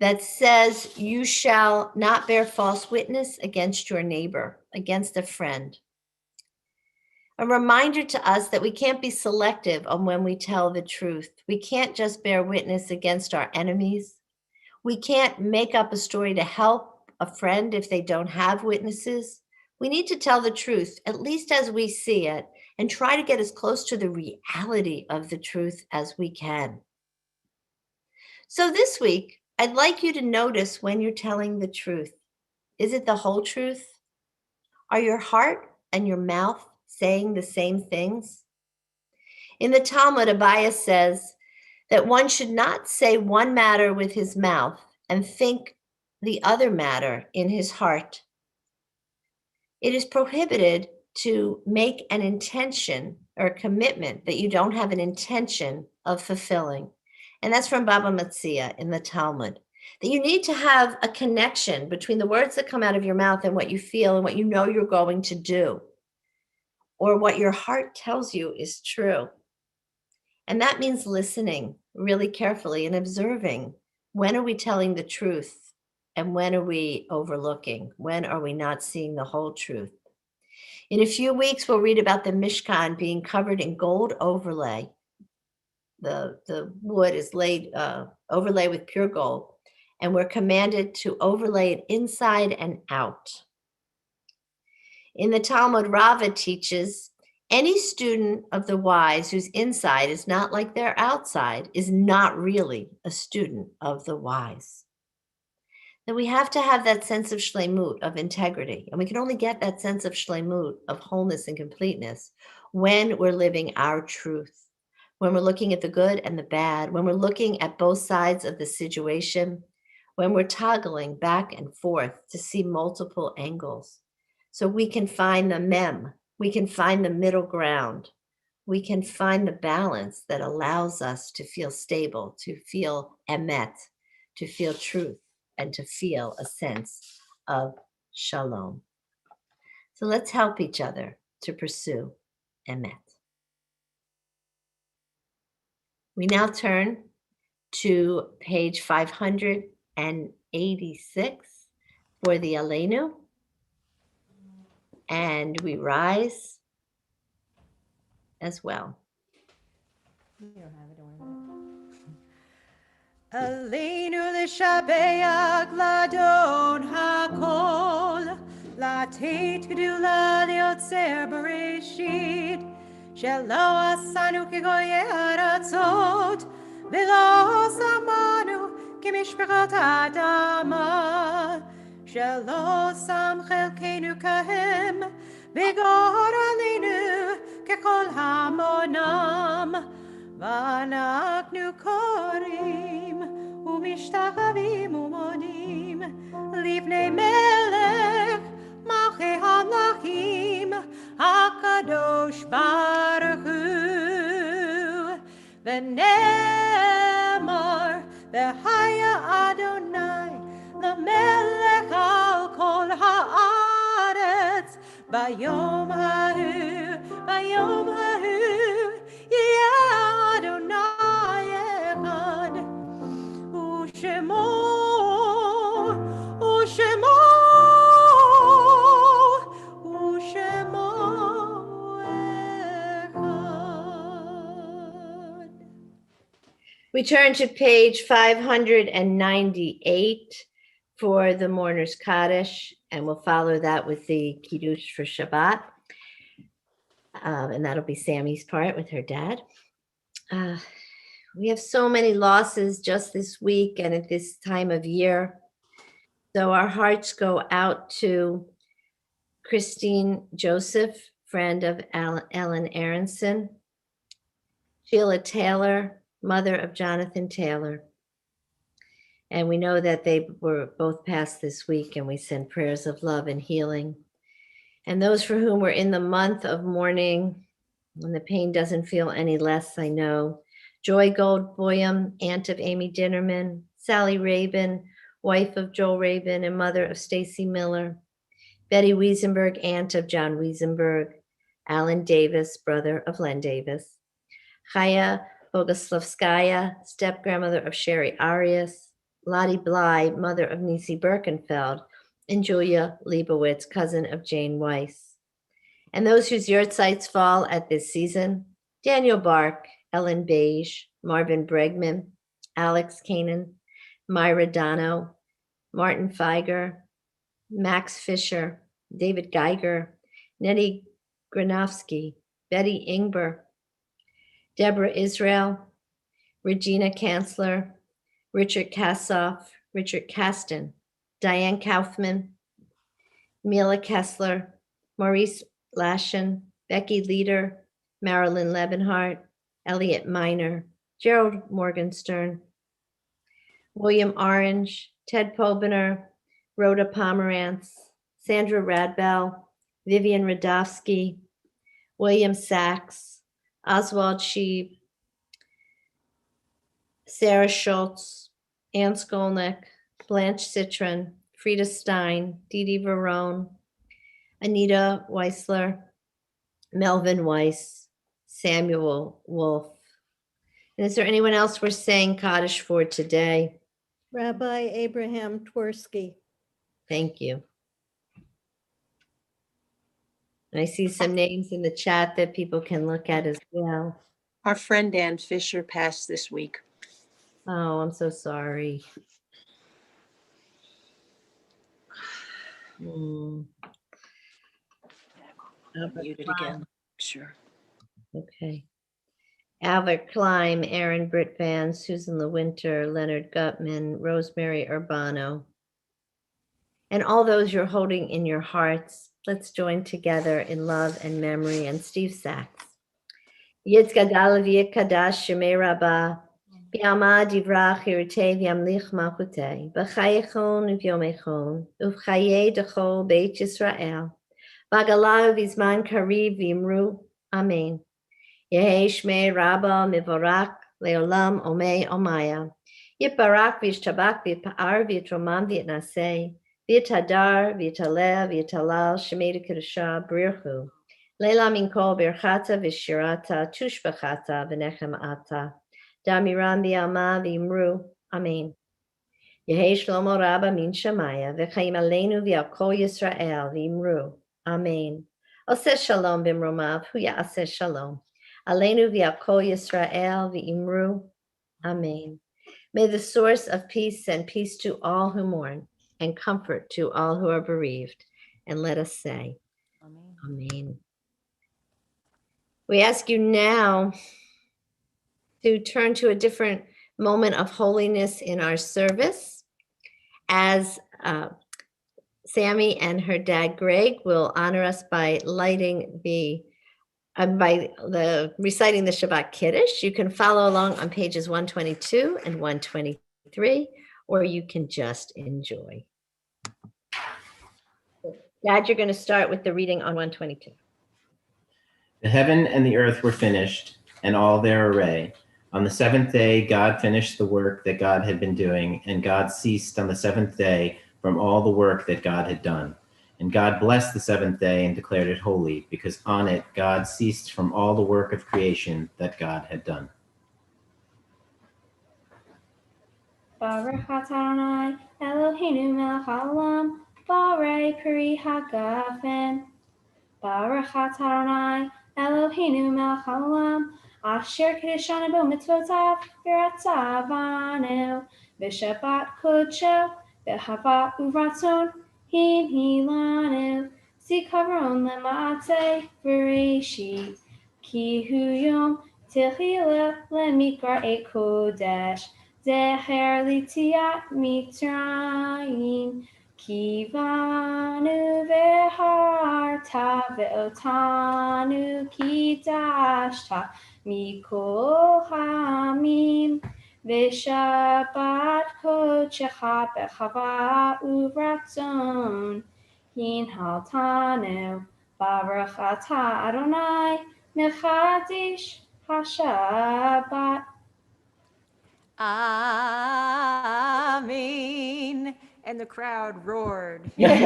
that says you shall not bear false witness against your neighbor, against a friend. A reminder to us that we can't be selective on when we tell the truth. We can't just bear witness against our enemies. We can't make up a story to help a friend if they don't have witnesses. We need to tell the truth, at least as we see it, and try to get as close to the reality of the truth as we can. So this week, I'd like you to notice when you're telling the truth. Is it the whole truth? Are your heart and your mouth saying the same things? In the Talmud, Abaye says that one should not say one matter with his mouth and think the other matter in his heart. It is prohibited to make an intention or a commitment that you don't have an intention of fulfilling. And that's from Baba Metzia in the Talmud. That you need to have a connection between the words that come out of your mouth and what you feel and what you know you're going to do, or what your heart tells you is true. And that means listening really carefully and observing. When are we telling the truth? And when are we overlooking? When are we not seeing the whole truth? In a few weeks, we'll read about the Mishkan being covered in gold overlay. The wood is laid overlay with pure gold, and we're commanded to overlay it inside and out. In the Talmud, Rava teaches any student of the wise whose inside is not like their outside is not really a student of the wise. That we have to have that sense of shleimut, of integrity, and we can only get that sense of shleimut, of wholeness and completeness, when we're living our truth. When we're looking at the good and the bad, when we're looking at both sides of the situation, when we're toggling back and forth to see multiple angles. So we can find the mem, we can find the middle ground, we can find the balance that allows us to feel stable, to feel emet, to feel truth, and to feel a sense of shalom. So let's help each other to pursue emet. We now turn to page 586 for the Aleinu, and we rise as well. You don't have it, don't worry about it. Aleinu l'shabeach ladon hakol, לתת גדולה ליוצר בראשית, שלא עשנו כגויי ארצות, ולא שמנו כמשפחות האדמה, שלא שם חלקנו כהם, וגור עלינו ככל המונם, ואנחנו קוראים ומשתחווים ומודים לפני מלך מלכי המלכים הקדוש ברוך הוא, ונאמר והיה אדוני למלך על כל הארץ ביום ההוא יהיה אדוני אחד ושמו אחד. We turn to page 598 for the Mourner's Kaddish, and we'll follow that with the Kiddush for Shabbat. And that'll be Sammy's part with her dad. We have so many losses just this week and at this time of year. So our hearts go out to Christine Joseph, friend of Ellen Aronson, Sheila Taylor, mother of Jonathan Taylor. And we know that they were both passed this week, and we send prayers of love and healing. And those for whom we're in the month of mourning, when the pain doesn't feel any less, I know. Joy Goldboyum, aunt of Amy Dinnerman, Sally Rabin, wife of Joel Rabin and mother of Stacy Miller, Betty Wiesenberg, aunt of John Wiesenberg, Alan Davis, brother of Len Davis, Chaya Boguslavskaya, step-grandmother of Sherry Arias, Lottie Bly, mother of Nisi Birkenfeld, and Julia Leibowitz, cousin of Jane Weiss. And those whose yahrzeits fall at this season: Daniel Bark, Ellen Beige, Marvin Bregman, Alex Kanan, Myra Dono, Martin Feiger, Max Fisher, David Geiger, Nettie Granofsky, Betty Ingber, Deborah Israel, Regina Kanzler, Richard Kassoff, Richard Kasten, Diane Kaufman, Mila Kessler, Maurice Lashen, Becky Leader, Marilyn Lebenhart, Elliot Miner, Gerald Morgenstern, William Orange, Ted Pobener, Rhoda Pomerantz, Sandra Radbell, Vivian Radofsky, William Sachs, Oswald Sheeb, Sarah Schultz, Ann Skolnick, Blanche Citron, Frida Stein, Dee Dee Verone, Anita Weissler, Melvin Weiss, Samuel Wolf. And is there anyone else we're saying Kaddish for today? Rabbi Abraham Twersky. Thank you. And I see some names in the chat that people can look at as well. Our friend Ann Fisher passed this week. Oh, I'm so sorry. Mute it again. Sure. Okay. Albert Klein, Aaron Britvan, Susan LeWinter, Leonard Gutman, Rosemary Urbano. And all those you're holding in your hearts, let's join together in love and memory. And Steve Sachs. Yitz gadal v'yit kadash shemei rabbah, b'yama divrach yirtei v'yamlich malchutei, b'chayechon v'yomechon, uv'chayei dechol beit Yisrael, b'agalah v'zman kariv v'imru, amen. Yehei shmei rabba mivorak leolam omei omaya. Yitbarak v'yishtabak v'yitpa'ar v'yitromam v'yitnaseh, v'yitadar v'yitaleh v'yitalal shmei d'kedusha b'rirchu. Leila min kol birchata v'shirata tushbachata v'nechem ata. Damiram v'yama v'imru, amen. Yehei shlomo rabba min shamaya v'chaim aleinu v'al kol Yisrael v'imru, amen. Oseh shalom b'mromav hu ya'aseh shalom. Aleinu v'al kol Yisrael v'imru, amen. May the source of peace send peace to all who mourn and comfort to all who are bereaved. And let us say, amen. Amen. We ask you now to turn to a different moment of holiness in our service as Sammy and her dad Greg will honor us by reciting the Shabbat Kiddush. You can follow along on pages 122 and 123, or you can just enjoy. Dad, you're going to start with the reading on 122. The heaven and the earth were finished, and all their array. On the seventh day, God finished the work that God had been doing, and God ceased on the seventh day from all the work that God had done. And God blessed the seventh day and declared it holy, because on it God ceased from all the work of creation that God had done. Baruch atah Adonai Eloheinu melech haolam, borei peri hagafen. Baruch atah Adonai Eloheinu melech haolam, asher kiddushanu b'mitzvotav v'ratzavanu v'shabbat kodsho v'hava uvratzon hinhilanu zikaron lema'atei v'reishit ki hu yom tehila lemikra et kodesh zeher litiat mitzrayim Kivanu veharta ve'otanu kidashta mikol hamim ve'shabbat kodecha b'chava uvratzon hinhaltanu baruch atah Adonai mechadish hashabbat. Amen. And the crowd roared. Great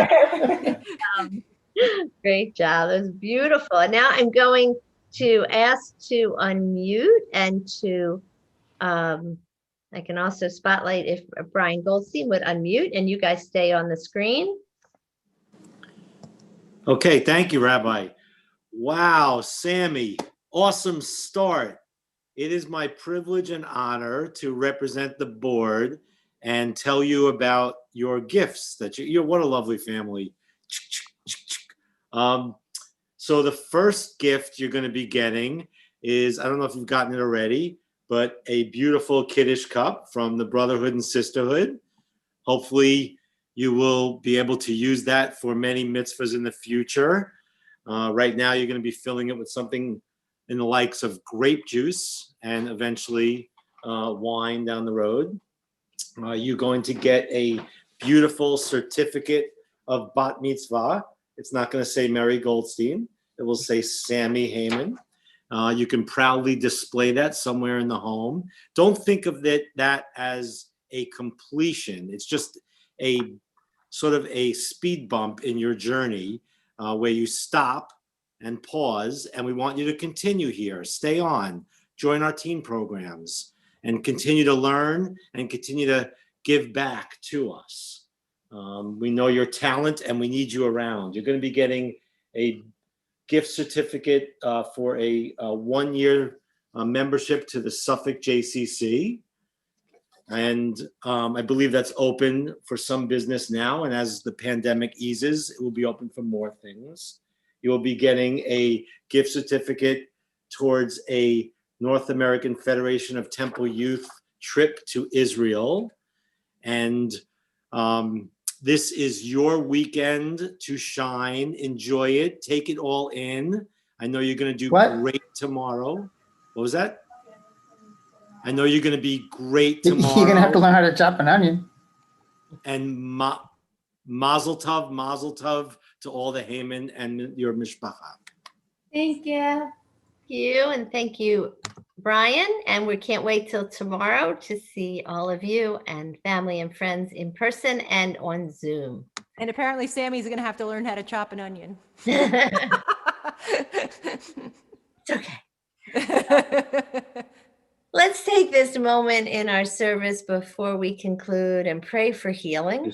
job. That was beautiful. And now I'm going to ask to unmute and to, I can also spotlight if Brian Goldstein would unmute and you guys stay on the screen. Okay, thank you, Rabbi. Wow, Sammy, awesome start. It is my privilege and honor to represent the board and tell you about your gifts that you're what a lovely family. So the first gift you're going to be getting is, I don't know if you've gotten it already, but a beautiful Kiddush cup from the Brotherhood and Sisterhood. Hopefully you will be able to use that for many mitzvahs in the future. Right now you're going to be filling it with something in the likes of grape juice and eventually wine down the road. You're going to get a beautiful certificate of bat mitzvah. It's not going to say Mary Goldstein. It will say Sammy Heyman. You can proudly display that somewhere in the home. Don't think of that as a completion. It's just a sort of a speed bump in your journey where you stop and pause, and we want you to continue here. Stay on, join our teen programs, and continue to learn and continue to give back to us. We know your talent and we need you around. You're going to be getting a gift certificate for a 1-year membership to the Suffolk JCC. And I believe that's open for some business now. And as the pandemic eases, it will be open for more things. You will be getting a gift certificate towards a North American Federation of Temple Youth trip to Israel. And this is your weekend to shine. Enjoy it. Take it all in. I know you're going to do great tomorrow. What was that? I know you're going to be great tomorrow. You're going to have to learn how to chop an onion. And mazel tov to all the Haman and your mishpacha. Thank you. Thank you. And thank you, Brian. And we can't wait till tomorrow to see all of you and family and friends in person and on Zoom. And apparently Sammy's going to have to learn how to chop an onion. It's okay. Let's take this moment in our service before we conclude and pray for healing.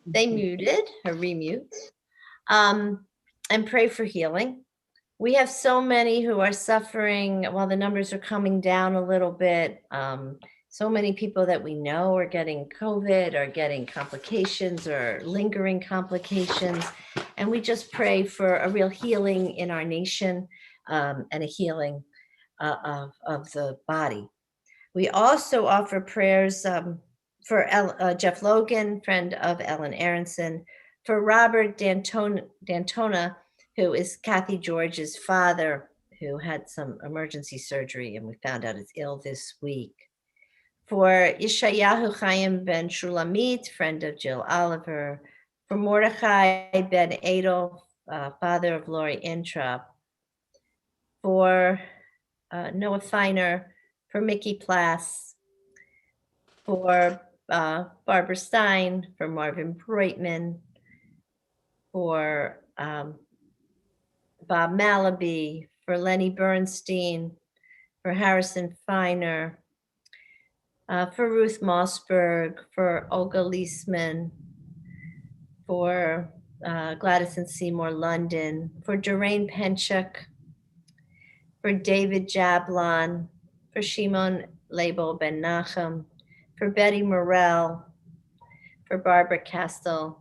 They muted or remute. And pray for healing. We have so many who are suffering while the numbers are coming down a little bit. So many people that we know are getting COVID or getting complications or lingering complications. And we just pray for a real healing in our nation and a healing of the body. We also offer prayers for Jeff Logan, friend of Ellen Aronson, for Robert Dantona, who is Kathy George's father, who had some emergency surgery and we found out is ill this week. For Ishayahu Chaim ben Shulamit, friend of Jill Oliver. For Mordechai ben Adel, father of Lori Introp. For Noah Feiner, for Mickey Plass, for Barbara Stein, for Marvin Breitman, for Bob Malaby, for Lenny Bernstein, for Harrison Feiner, for Ruth Mossberg, for Olga Leisman, for Gladys and Seymour London, for Doreen Penchuk, for David Jablon, for Shimon Label Ben Nachum, for Betty Morell, for Barbara Castle,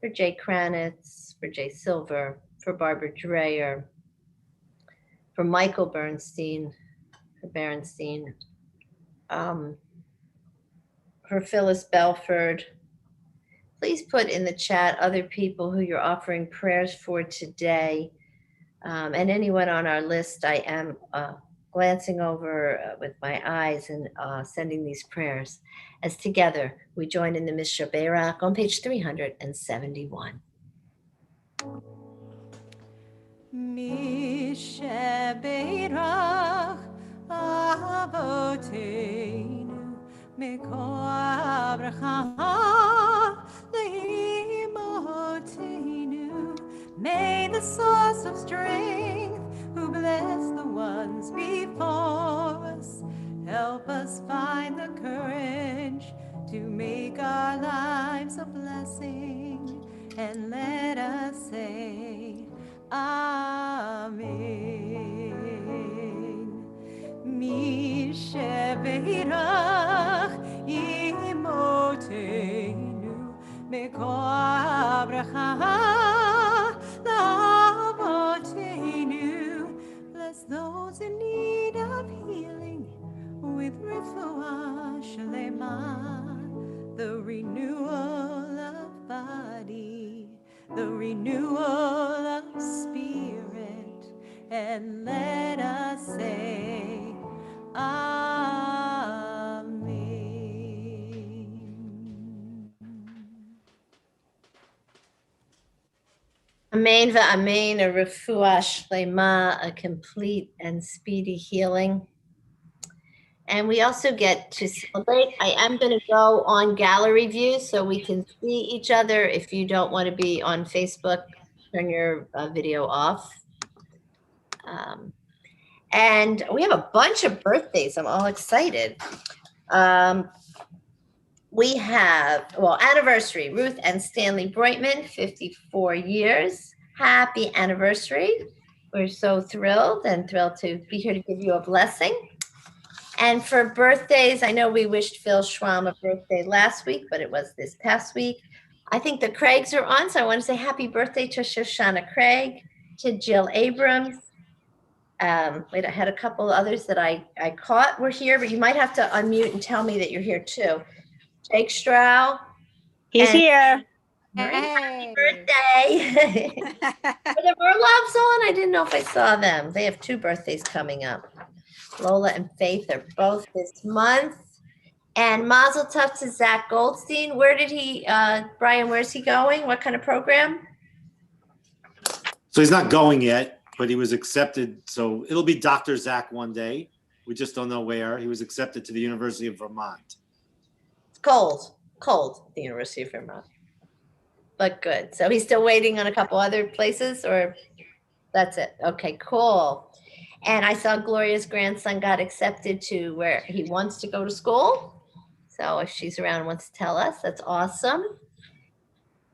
for Jay Kranitz, for Jay Silver, for Barbara Dreyer, for Michael Bernstein, for Berenstein, for Phyllis Belford. Please put in the chat other people who you're offering prayers for today. And anyone on our list, I am glancing over with my eyes and sending these prayers as together we join in the Mishra Beirach on page 371. Mishra Beirach Avoteinu Mikol Abracha Leimotenu. May the source of strength, who bless the ones before us, help us find the courage to make our lives a blessing, and let us say Amen. Mishe Beirach Imotenu Mikol Abracha Lavotenu. Bless those in need of healing with refuah shlema, the renewal of body, the renewal of spirit, and let us say Amen. Amen va'amen, a refuah shlema, a complete and speedy healing. And we also get to celebrate. I am going to go on gallery view so we can see each other. If you don't want to be on Facebook, turn your video off. And we have a bunch of birthdays. I'm all excited. We have, well, anniversary, Ruth and Stanley Breitman, 54 years. Happy anniversary. We're so thrilled to be here to give you a blessing. And for birthdays, I know we wished Phil Schramm a birthday last week, but it was this past week. I think the Craigs are on, so I want to say happy birthday to Shoshana Craig, to Jill Abrams. Wait, I had a couple others that I caught were here, but you might have to unmute and tell me that you're here too. Jake Strow. He's here. Happy birthday. Were the Murlovs on? I didn't know if I saw them. They have 2 birthdays coming up. Lola and Faith are both this month. And Mazel Tov to Zach Goldstein. Where did he, Brian, where's he going? What kind of program? So he's not going yet, but he was accepted. So it'll be Dr. Zach one day. We just don't know where. He was accepted to the University of Vermont. It's cold at the University of Vermont. But good. So he's still waiting on a couple other places, or that's it? Okay, cool. And I saw Gloria's grandson got accepted to where he wants to go to school. So if she's around and wants to tell us, that's awesome.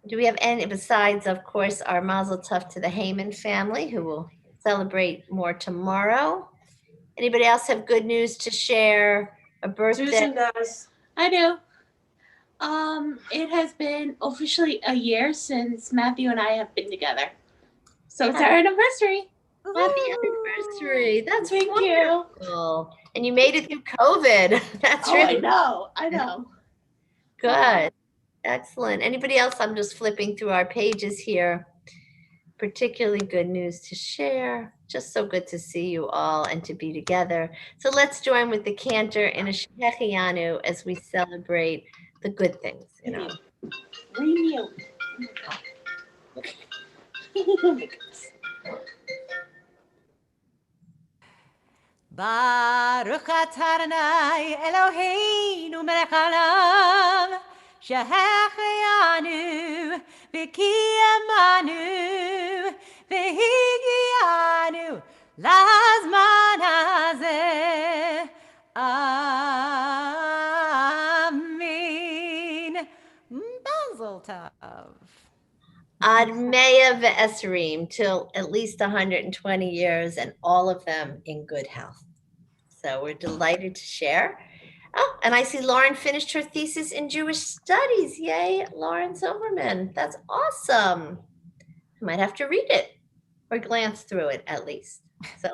Do we have any, besides, of course, our Mazel Tov to the Heyman family, who will celebrate more tomorrow? Anybody else have good news to share? A birthday? Susan does. I do. It has been officially a year since Matthew and I have been together. So it's our anniversary. Happy anniversary. That's Thank wonderful. And you made it through COVID. That's really I know. good. Excellent. Anybody else? I'm just flipping through our pages here. Particularly good news to share. Just so good to see you all and to be together. So let's join with the cantor in a Shehechianu as we celebrate the good things. You know. Renew. Baruch atah Adonai Eloheinu melech haolam שהחיינו וקיימנו והגיענו לזמן הזה. Amen. Mazel tov. Ad Mea Ve'esrim, till at least 120 years, and all of them in good health. So we're delighted to share. Oh, and I see Lauren finished her thesis in Jewish studies. Yay, Lauren Silverman. That's awesome. I might have to read it or glance through it at least. So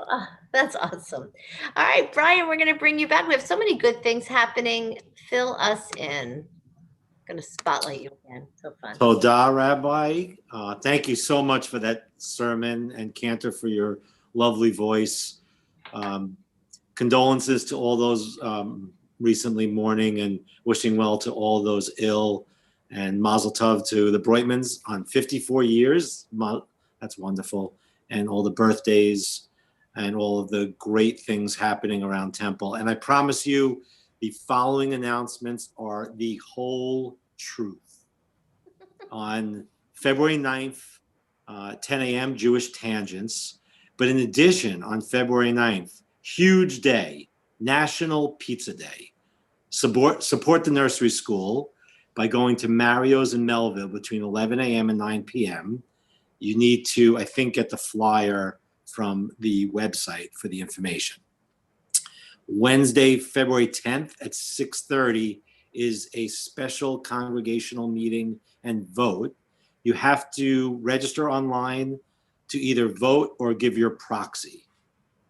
that's awesome. All right, Brian, we're going to bring you back. We have so many good things happening. Fill us in. I'm going to spotlight you again. So fun. Todah, Rabbi. Thank you so much for that sermon, and Cantor for your lovely voice. Condolences to all those recently mourning, and wishing well to all those ill, and Mazel Tov to the Breutmans on 54 years. That's wonderful. And all the birthdays and all of the great things happening around Temple. And I promise you, the following announcements are the whole truth. On February 9th, 10 a.m., Jewish Tangents. But in addition, on February 9th, huge day, National Pizza Day. Support the nursery school by going to Mario's in Melville between 11 a.m. and 9 p.m. You need to, I think, get the flyer from the website for the information. Wednesday, February 10th at 6:30 is a special congregational meeting and vote. You have to register online to either vote or give your proxy.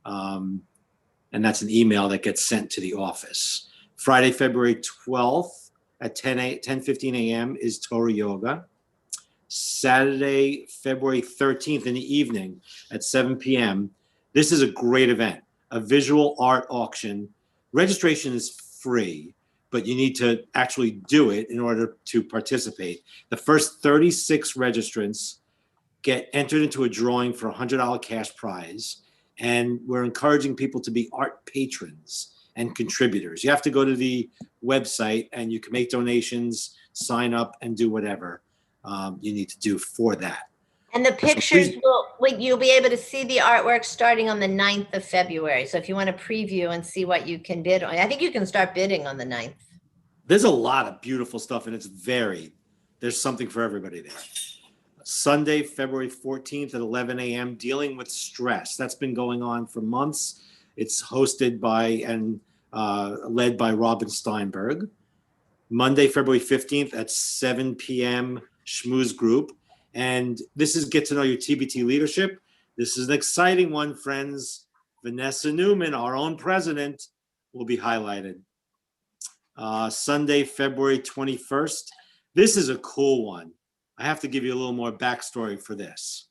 And that's an email that gets sent to the office. Friday, February 12th at 10:15 a.m. is Torah Yoga. Saturday, February 13th in the evening at 7 p.m. This is a great event, a visual art auction. Registration is free, but you need to actually do it in order to participate. The first 36 registrants get entered into a drawing for a $100 cash prize. And we're encouraging people to be art patrons and contributors. You have to go to the website and you can make donations, sign up, and do whatever you need to do for that. And the pictures, you'll be able to see the artwork starting on the 9th of February. So if you want to preview and see what you can bid on, I think you can start bidding on the 9th. There's a lot of beautiful stuff, and it's varied. There's something for everybody there. Sunday, February 14th at 11 a.m., Dealing with Stress. That's been going on for months. It's hosted by and led by Robin Steinberg. Monday, February 15th at 7 p.m., Schmooze Group. And this is Get to Know Your TBT Leadership. This is an exciting one, friends. Vanessa Newman, our own president, will be highlighted. Sunday, February 21st. This is a cool one. I have to give you a little more backstory for this.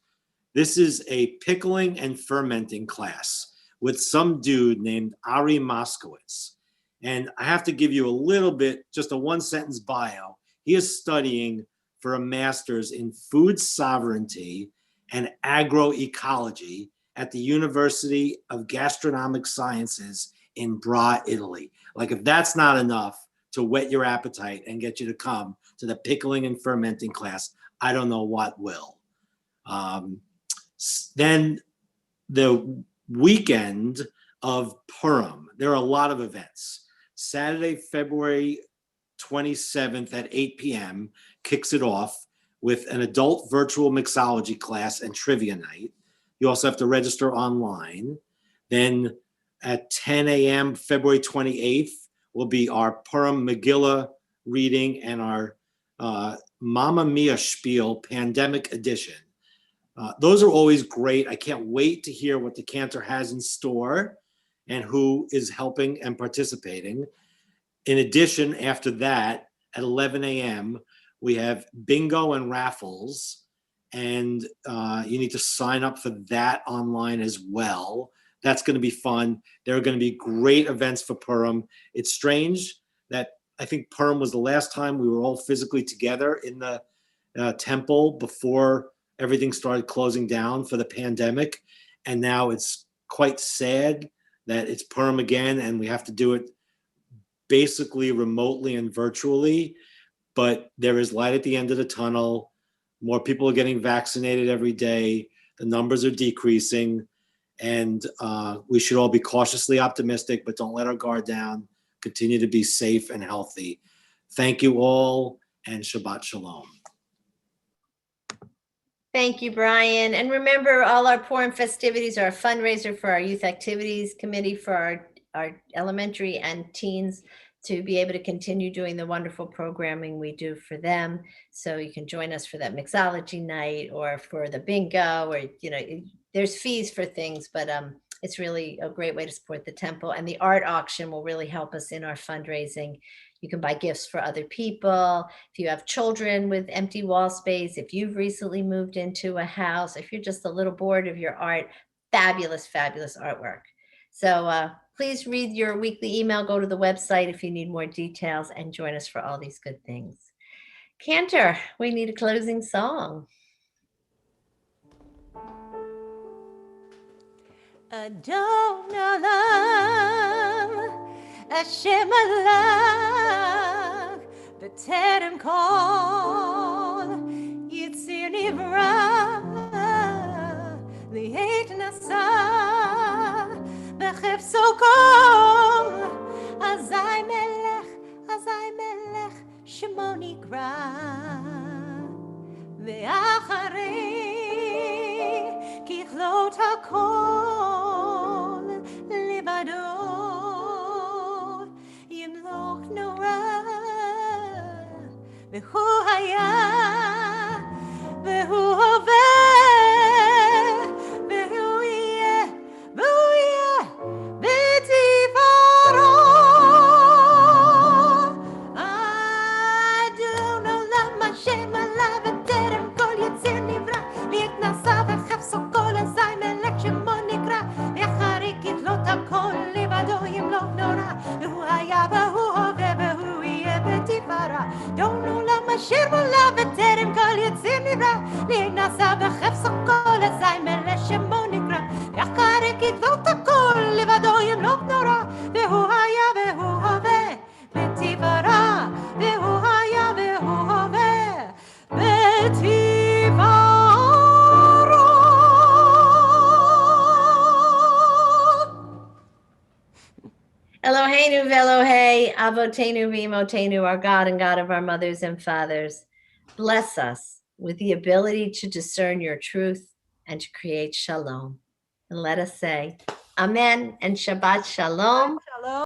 This is a pickling and fermenting class with some dude named Ari Moskowitz. And I have to give you a little bit, just a one-sentence bio. He is studying for a master's in food sovereignty and agroecology at the University of Gastronomic Sciences in Bra, Italy. Like, if that's not enough to whet your appetite and get you to come to the pickling and fermenting class, I don't know what will. Then the weekend of Purim, there are a lot of events. Saturday, February 27th at 8 p.m. kicks it off with an adult virtual mixology class and trivia night. You also have to register online. Then at 10 a.m., February 28th, will be our Purim Megillah reading and our Mamma Mia Spiel Pandemic Edition. Those are always great. I can't wait to hear what the Cantor has in store and who is helping and participating. In addition, after that, at 11 a.m., we have bingo and raffles, and you need to sign up for that online as well. That's going to be fun. There are going to be great events for Purim. It's strange that I think Purim was the last time we were all physically together in the temple before everything started closing down for the pandemic. And now it's quite sad that it's Purim again, and we have to do it basically remotely and virtually, but there is light at the end of the tunnel. More people are getting vaccinated every day. The numbers are decreasing, and we should all be cautiously optimistic, but don't let our guard down. Continue to be safe and healthy. Thank you all, and Shabbat Shalom. Thank you, Brian. And remember, all our Purim festivities are a fundraiser for our Youth Activities Committee, for our elementary and teens, to be able to continue doing the wonderful programming we do for them. So you can join us for that mixology night or for the bingo, or, there's fees for things, but it's really a great way to support the temple. And the art auction will really help us in our fundraising. You can buy gifts for other people. If you have children with empty wall space, if you've recently moved into a house, if you're just a little bored of your art, fabulous, fabulous artwork. So please read your weekly email, go to the website if you need more details, and join us for all these good things. Cantor, we need a closing song. Adon Olam, Hashem Alak, B'terem Kol, Yitzir Nivra, Li'et Nasa, B'chefso Kol, Azai Melech, Shemo Nikra, Ve'acharei, Kichlot HaKol, Libado, Yimloch Norah, V'hu Haya, V'hu Hoveh, V'hu Yeh, V'hu Yeh, B'tivaro. Adon Olam, Hashem Alav, B'terem Kol Yitzir Nivra, Li'et Nasa V'chefso Kol, Azai Melech Shemo Nikra, V'acharei Kithlot HaKol, Libado Yimloch Norah, V'hu Haya, V'hu Hoveh, V'hu Yeh, B'tivaro. Adon Olam, Hashem Alav, B'terem Kol Yitzir Nivra, Li'et Nasa V'chefso Kol, Azai Melech Shemo Nikra, V'acharei Kithlot HaKol, Libado Yimloch Norah, V'hu Haya, V'hu Hoveh, B'tivaro. V'hu Haya, V'hu Hoveh, B'tivaro. Eloheinu v'Elohei Avotenu v'Imotenu, our God and God of our mothers and fathers, bless us with the ability to discern your truth and to create shalom. And let us say, Amen and Shabbat Shalom.